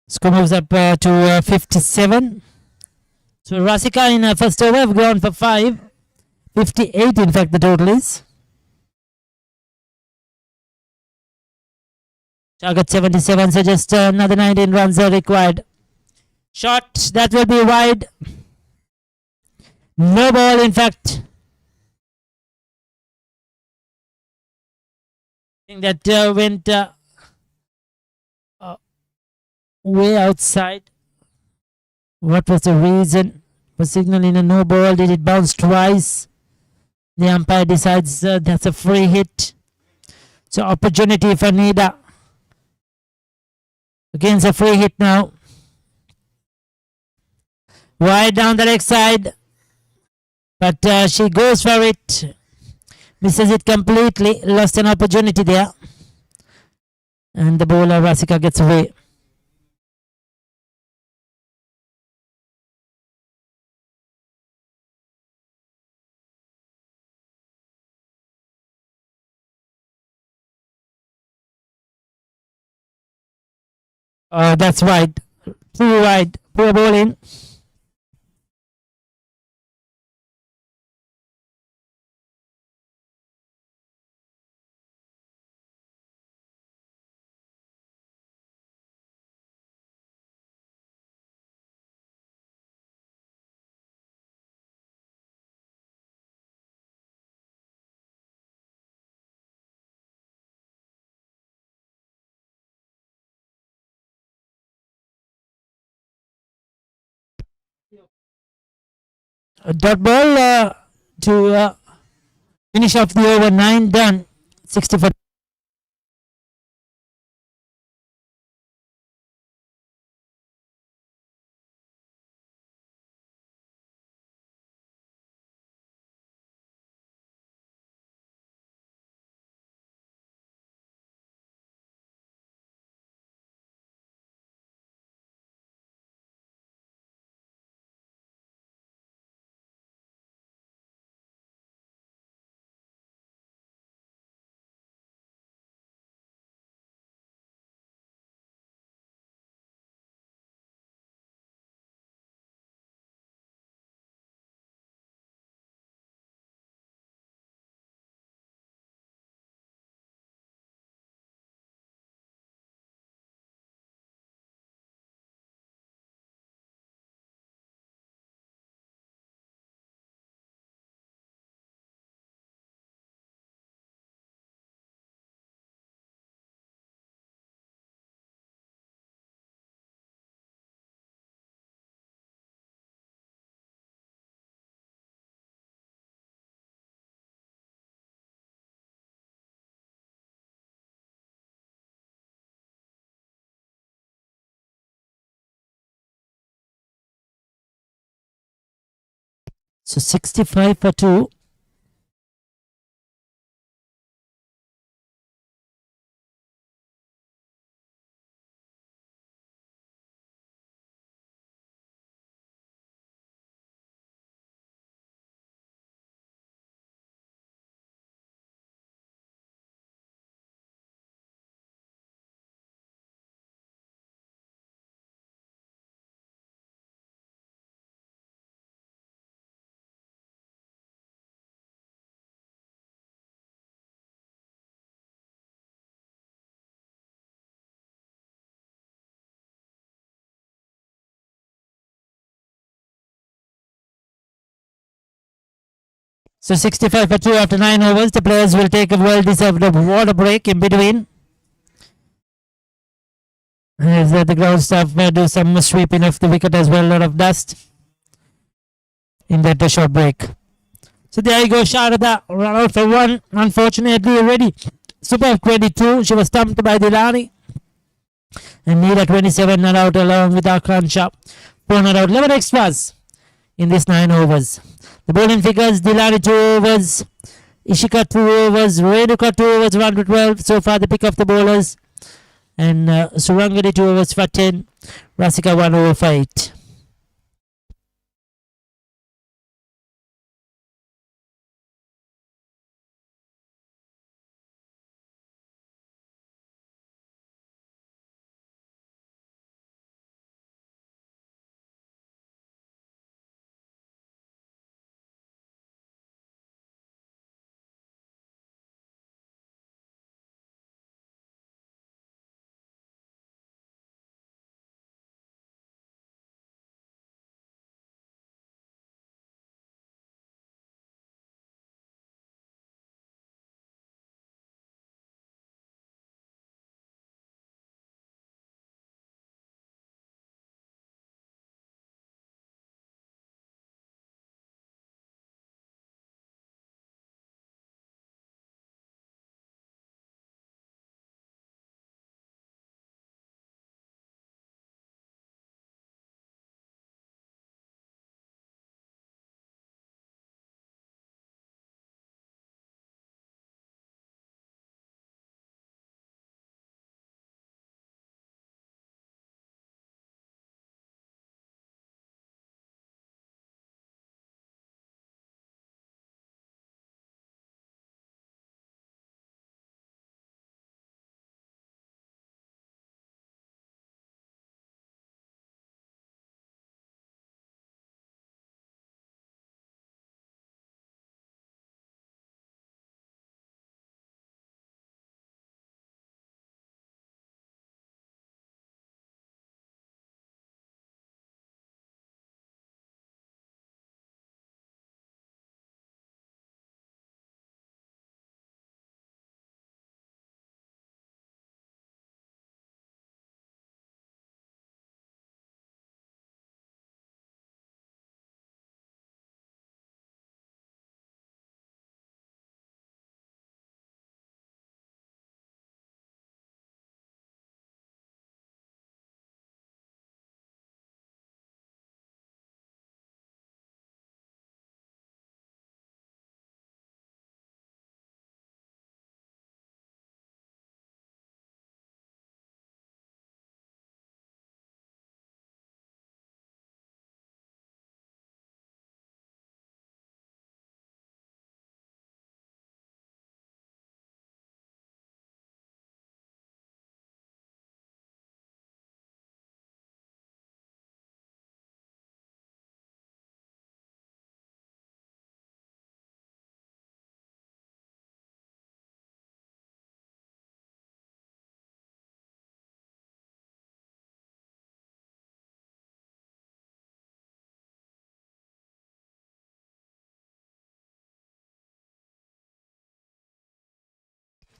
Score moves up to 57. So Rasika in first over have gone for 5. 58 in fact the total is. Target 77, so just another 19 runs are required. Shot, that will be wide. No ball, in fact. I think that went way outside. What was the reason for signaling a no ball? Did it bounce twice? The umpire decides that's a free hit. So opportunity for Nida. Against a free hit now. Wide down the leg side. But she goes for it. Misses it completely. Lost an opportunity there. And the bowler Rasika gets away. That's wide. Too wide. Poor bowling. A dot ball to finish off the over. 9 done. 64. So 65 for 2. So 65 for 2 after 9 overs. The players will take a well-deserved water break in between. As the ground staff do some sweeping of the wicket as well. A lot of dust in that short break. So there you go, Sharada run out for 1. Unfortunately already. Super 22. She was stumped by Dilani. And Neela 27 not out along with Akran Shah. 4 not out. 11 extras in this 9 overs. The bowling figures: Dilani 2 overs, Ishika 2 overs, Renuka 2 overs, 1 to 12. So far the pick of the bowlers. And Surangani 2 overs for 10. Rasika 1 over for 8.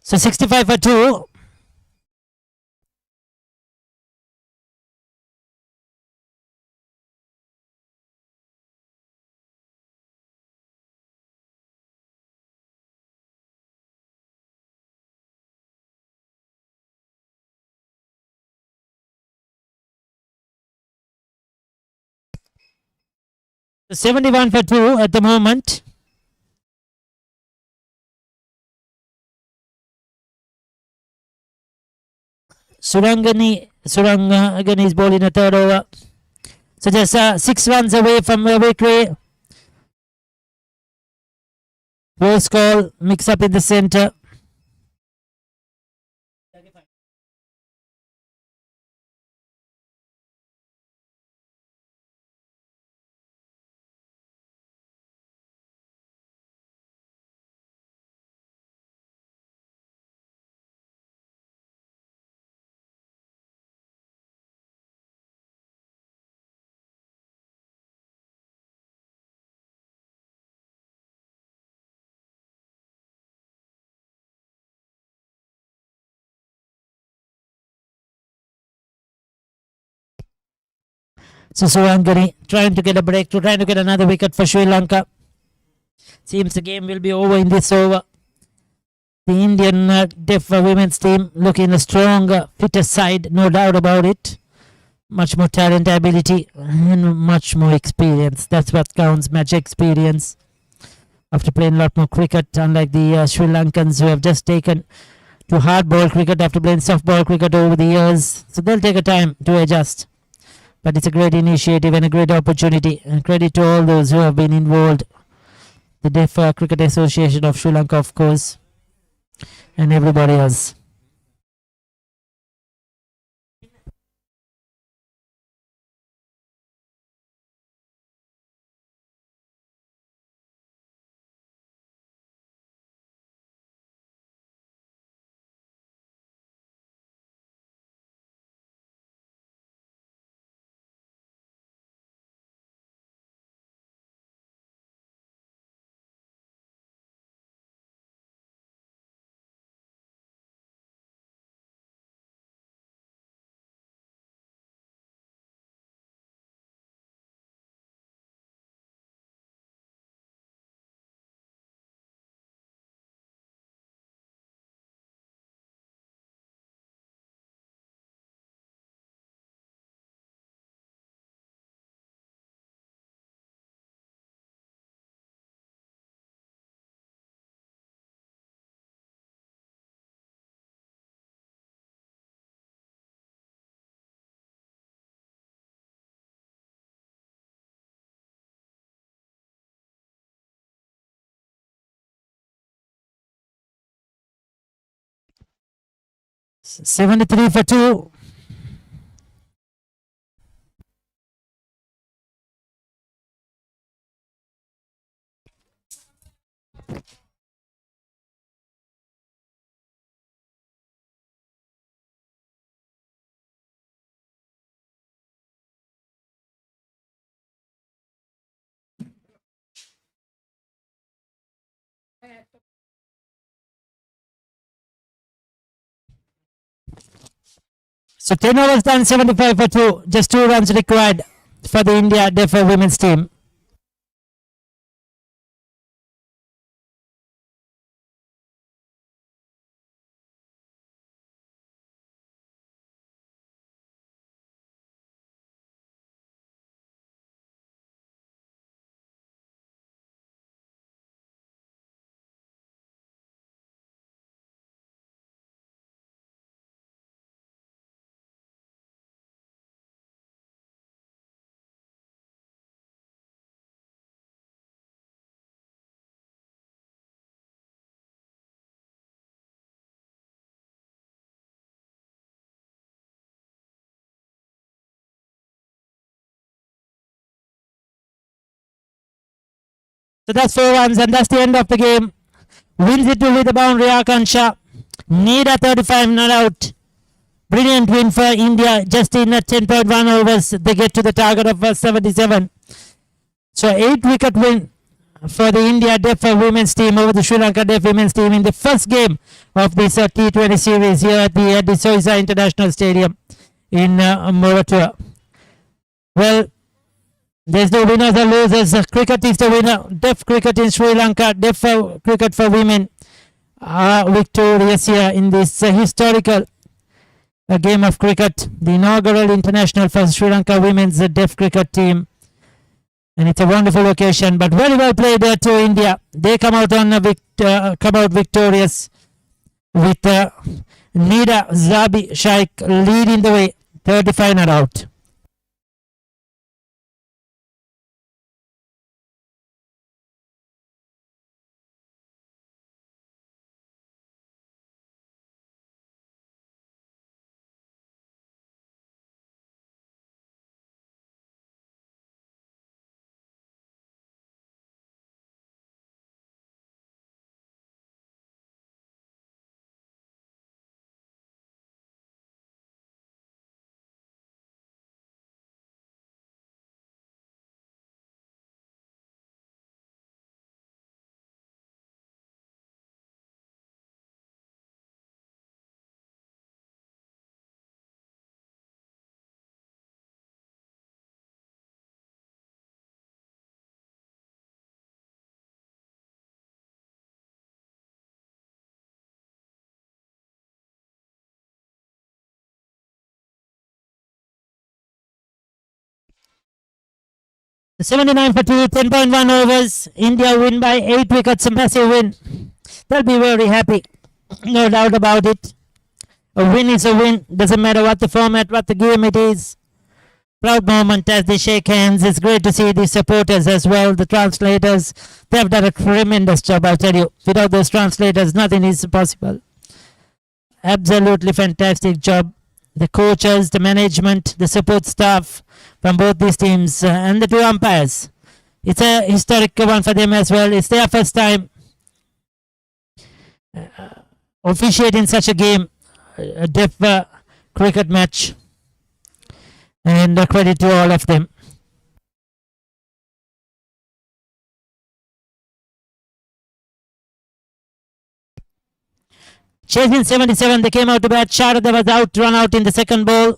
So 65 for 2. So 71 for 2 at the moment. Surangani is bowling a third over. So just 6 runs away from victory. Force call, mix up in the center. So Surangani trying to get a breakthrough, trying to get another wicket for Sri Lanka. Seems the game will be over in this over. The Indian deaf women's team looking a strong, fitter side, no doubt about it. Much more talent, ability, and much more experience. That's what counts, match experience. After playing a lot more cricket, unlike the Sri Lankans who have just taken to hard-ball cricket after playing soft-ball cricket over the years. So they'll take a time to adjust. But it's a great initiative and a great opportunity. And credit to all those who have been involved. The Deaf Cricket Association of Sri Lanka, of course, and everybody else. S- 73 for 2. So 10 overs done, 75 for 2. Just 2 runs required for the India Deaf women's team. So that's 4 runs, and that's the end of the game. Wins it with the boundary, Akansha. Need a 35, not out. Brilliant win for India. Just in 10.1 overs, they get to the target of 77. So 8 wicket win for the India Deaf women's team over the Sri Lanka Deaf women's team in the first game of this T20 series here at the Soysa International Stadium in Moratuwa. Well, there's no winners or losers. Cricket is the winner. Deaf cricket in Sri Lanka, deaf cricket for women are victorious here in this historical game of cricket. The inaugural international for Sri Lanka women's deaf cricket team. And it's a wonderful occasion, but very well played there to India. They come out victorious with Nida Zabi Shaikh leading the way, 35 not out. The 79 for 2, 10.1 overs. India win by 8 wickets, a massive win. They'll be very happy, no doubt about it. A win is a win, doesn't matter what the format, what the game it is. Proud moment as they shake hands. It's great to see the supporters as well, the translators. They've done a tremendous job, I'll tell you. Without those translators, nothing is possible. Absolutely fantastic job. The coaches, the management, the support staff from both these teams and the two umpires. It's a historic one for them as well. It's their first time officiating such a game, a deaf cricket match. And credit to all of them. Chasing 77, they came out to bat. Sharada was run out in the second ball.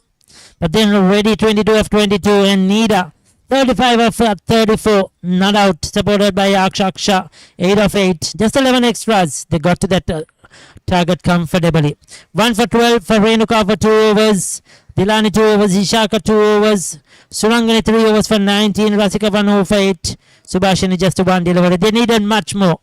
But then ready 22 of 22 and Nida 35 of 34, not out, supported by Aksha, 8 of 8. Just 11 extras. They got to that target comfortably. 1 for 12 for Renuka for 2 overs. Dilani 2 overs, Ishaka 2 overs. Surangani 3 overs for 19. Rasika 1 over for 8. Subhashini just 1 delivery. They needed much more.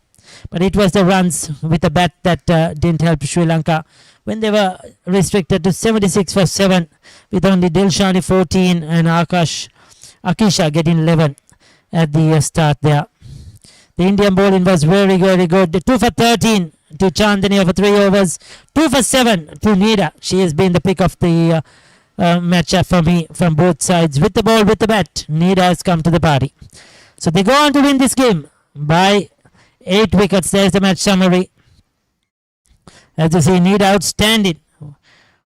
But it was the runs with the bat that didn't help Sri Lanka when they were restricted to 76 for 7 with only Dilshani 14 and Akisha getting 11 at the start there. The Indian bowling was very, very good. 2 for 13 to Chandani over 3 overs. 2 for 7 to Nida. She has been the pick of the matchup for me from both sides. With the ball, with the bat, Nida has come to the party. So they go on to win this game by 8 wickets. There's the match summary. As you see, Nida outstanding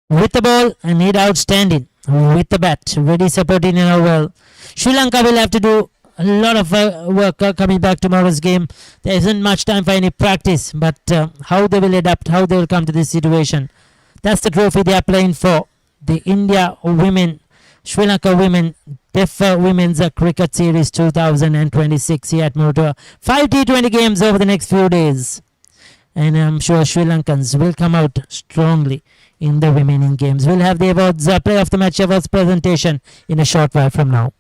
with the ball and Nida outstanding with the bat. Ready supporting in a well. Sri Lanka will have to do a lot of work coming back tomorrow's game. There isn't much time for any practice, but how they will adapt, how they will come to this situation. That's the trophy they are playing for. The India women, Sri Lanka women, Deaf Women's Cricket Series 2026 here at Moratuwa. 5 T20 games over the next few days. And I'm sure Sri Lankans will come out strongly in the remaining games. We'll have the awards, play of the match awards presentation in a short while from now.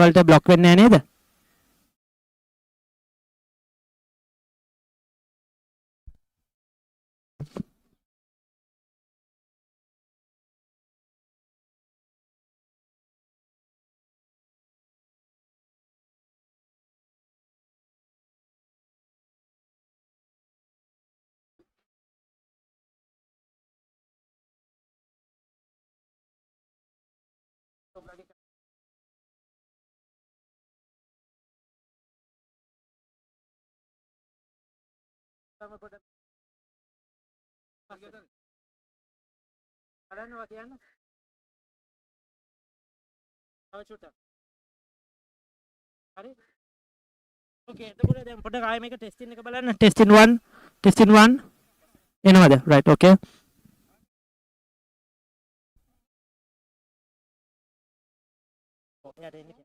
වලට block වෙන්නේ නැහැ නේද? හදන්නවා කියන්න. තව චුට්ටක්. හරි. ඕකේ එතකොට දැන් පොඩ්ඩක් ආයෙ මේක ටෙස්ටින් එක බලන්න. ටෙස්ටින් 1 එනවද? රයිට් ඕකේ. ඔයාට එන්නේ.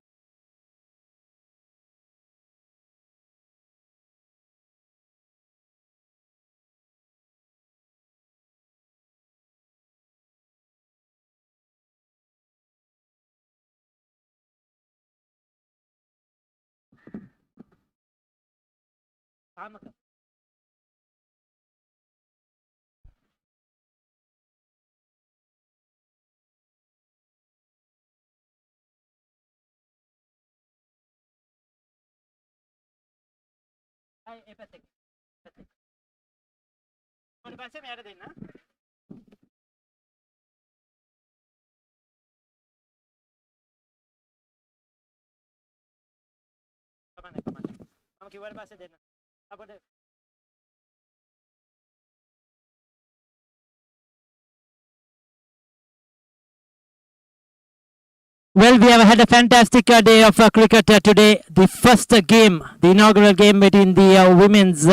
ආමක අය ඒ පැත්තේ ඊට පස්සේ මෙයාට දෙන්න කමන්නේ මම කිව්වට පස්සේ දෙන්න අපිට Well, we have had a fantastic day of cricket today. The first game, the inaugural game between the women's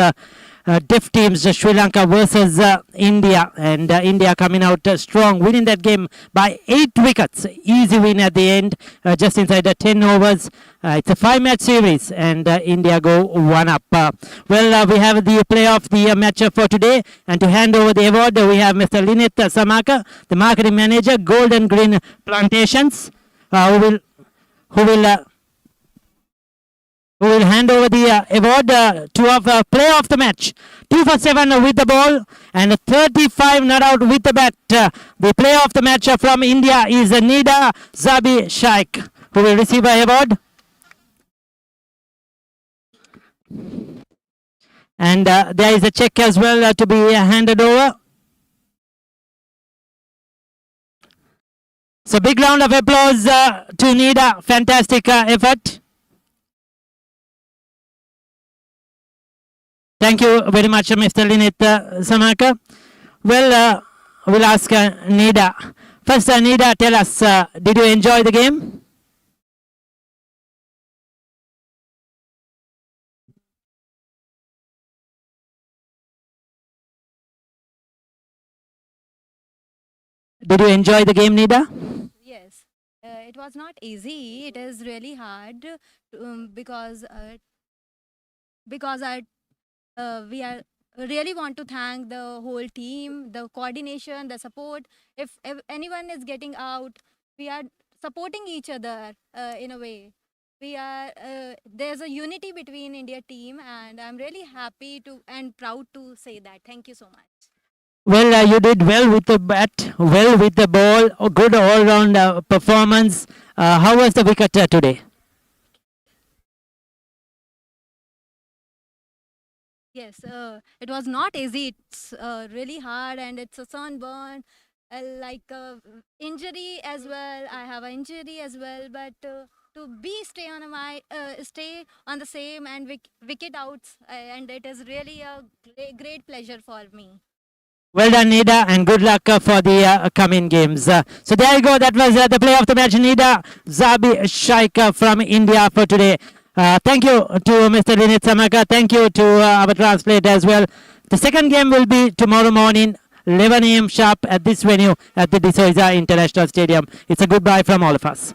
diff teams, Sri Lanka versus India. And India coming out strong, winning that game by 8 wickets. Easy win at the end, just inside the 10 overs. It's a 5-match series and India go 1 up. We have the player of the match for today. And to hand over the award, we have Mr. Linit Samaka, the marketing manager, Gold and Green Plantations. Who will hand over the award to player of the match. 2 for 7 with the ball and 35 not out with the bat. The player of the match from India is Nida Zabi Shaikh, who will receive an award. And there is a check as well to be handed over. So big round of applause to Nida. Fantastic effort. Thank you very much, Mr. Linit Samaka. Well, we'll ask Nida. First, Nida, tell us, did you enjoy the game? Did you enjoy the game, Nida? Yes, it was not easy. It is really hard because we are really want to thank the whole team, the coordination, the support. If anyone is getting out, we are supporting each other in a way. We are there's a unity between India team, and I'm really happy to and proud to say that. Thank you so much. Well, you did well with the bat, well with the ball, a good all-round performance. How was the wicket today? Yes, it was not easy. It's really hard, and it's a sunburn, injury as well. I have an injury as well, but stay on the same and wicket outs, and it is really a great pleasure for me. Well done, Nida, and good luck for the coming games. So there you go. That was the player of the match, Nida Zabi Shaikh from India for today. Thank you to Mr. Linit Samaka. Thank you to our translator as well. The second game will be tomorrow morning, 11 a.m. sharp at this venue at the Soysa International Stadium. It's a goodbye from all of us.